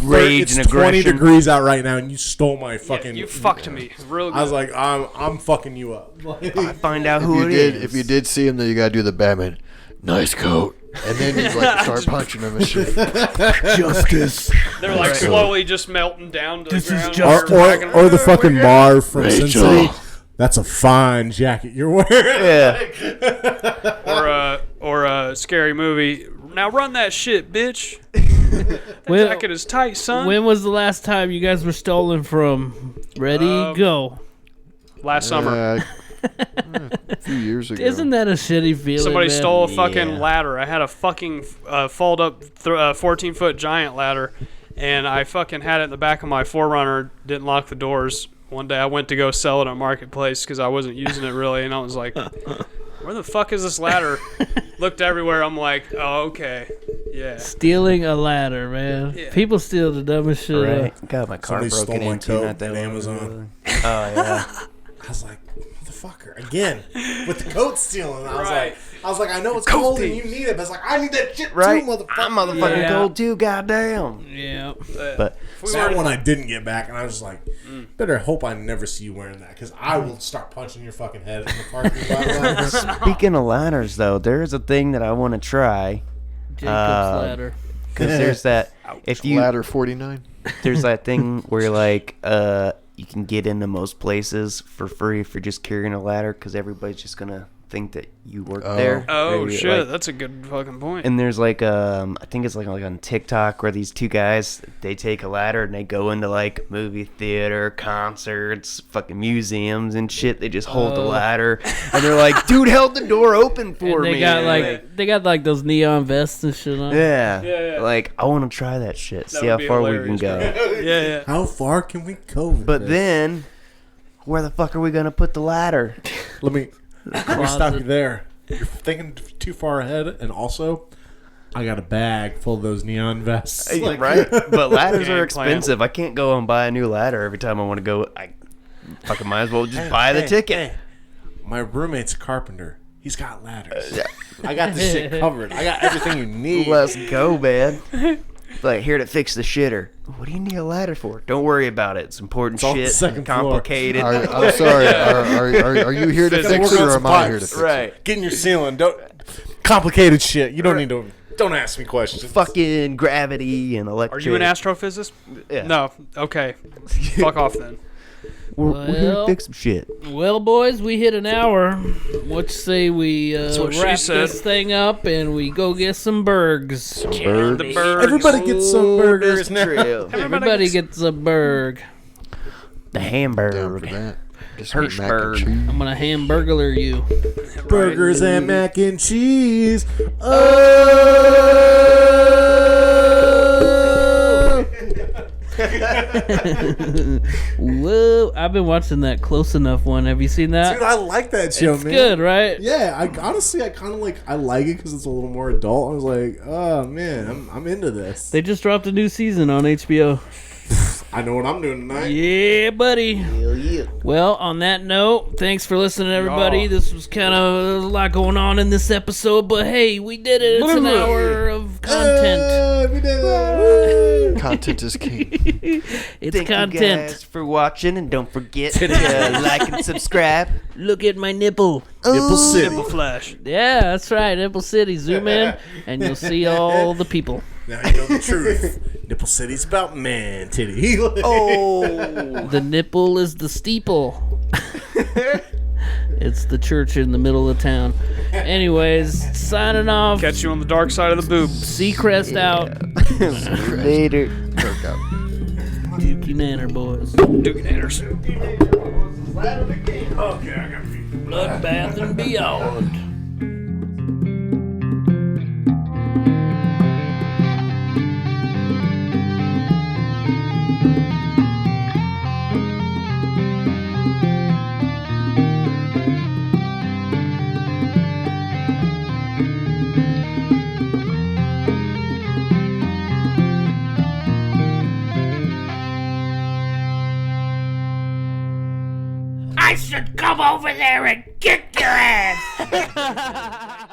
20 degrees out right now, and you stole my fucking. You fucked me. Real good. I was like, I'm fucking you up. I find out who it is. If you did see him, then you gotta do the Batman. Nice coat. And then you like start punching him and shit. Justice. They're like slowly just melting down to the ground. Or the fucking Marv from Sin City. That's a fine jacket you're wearing. Yeah. Or a scary movie. Now run that shit, bitch. That jacket is tight, son. When was the last time you guys were stolen from? Ready, go. Last summer. A few years ago. Isn't that a shitty feeling? Somebody man? stole a fucking ladder. I had a fucking fold up 14-foot giant ladder, and I fucking had it in the back of my 4Runner. Didn't lock the doors. One day I went to go sell it on Marketplace because I wasn't using it really, and I was like, where the fuck is this ladder? Looked everywhere. I'm like, oh, okay. Yeah. Stealing a ladder, man. Yeah. People steal the dumbest shit. Right. Got my car Somebody broken stole my into. coat Not that at long Amazon. ago. Oh, yeah. I was like, motherfucker, again with the coat stealing. Right. I was like, I know it's cold and you need it, but it's like I need that shit Right. too, motherfucker. I'm motherfucking cold too, goddamn. Yeah. But That one I didn't get back, and I was just like, better hope I never see you wearing that, because I will start punching your fucking head in the parking lot. speaking of ladders, though, there's a thing that I want to try. Jacob's ladder. Because there's that. If you Ladder 49. there's that thing where like you can get into most places for free for just carrying a ladder because everybody's just gonna think that you work there. Oh, Or, shit. like, That's a good fucking point. and there's like I think it's like on TikTok where these two guys, they take a ladder and they go into like movie theater, concerts, fucking museums and shit. They just hold the ladder and they're like, dude held the door open for And they me. got And they got like those neon vests and shit on. yeah. Yeah. Like I want to try that shit. That See would how be far we can hilarious, go. Yeah. How far can we go? with But this? then, where the fuck are we gonna put the ladder? let me stop you there. You're thinking too far ahead, and also, I got a bag full of those neon vests. Like, Right? But ladders Game are plan. expensive. I can't go and buy a new ladder every time I want to go. I fucking might as well just buy the ticket. Hey, my roommate's a carpenter. He's got ladders. I got this shit covered. I got everything you need. Let's go, man. Like, here to fix the shitter. What do you need a ladder for? Don't worry about it. It's important on the shit. second floor. Complicated. I'm sorry. Are you here to fix it, or am I here to fix it? Right. Get in your ceiling. Don't complicated shit. You don't need to. Don't ask me questions. Fucking gravity and electric. Are you an astrophysicist? Yeah. No. Okay. Fuck off then. We're here to Well- fix some shit. Well, boys, we hit an hour. What you say we what she wrap said. this thing up and we go get some burgers? Bird. The birds. Everybody gets some burgers now. Everybody gets a burg. The Down for hamburger. that. Just mac and Hirschberg. cheese. I'm gonna hamburglar you. Burgers and mac and cheese. Whoa! I've been watching that Close Enough one. Have you seen that? Dude, I like that show, It's man. good, right? Yeah, I honestly, I kind of like. I like it because it's a little more adult. I was like, oh man, I'm into this. They just dropped a new season on HBO. I know what I'm doing tonight. Yeah, buddy. Hell yeah. Well, on that note, thanks for listening, everybody. Yeah. This was kind of a lot going on in this episode, but hey, we did it. It's an hour of content. We did it. Woo. Content is king. It's Thank you content. guys for watching, and don't forget to like and subscribe. Look at my nipple. Nipple City. Nipple flash. Yeah, that's right. Nipple City. Zoom in, and you'll see all the people. Now you know the truth. Nipple City's about man titty. Oh. The nipple is the steeple. It's the church in the middle of town. Anyways, signing off. Catch you on the dark side of the boob. Seacrest out. Later. Kirk out. Dookie Nanner, boys. Doogie Nanners. Bloodbath and beyond. I should come over there and kick your ass.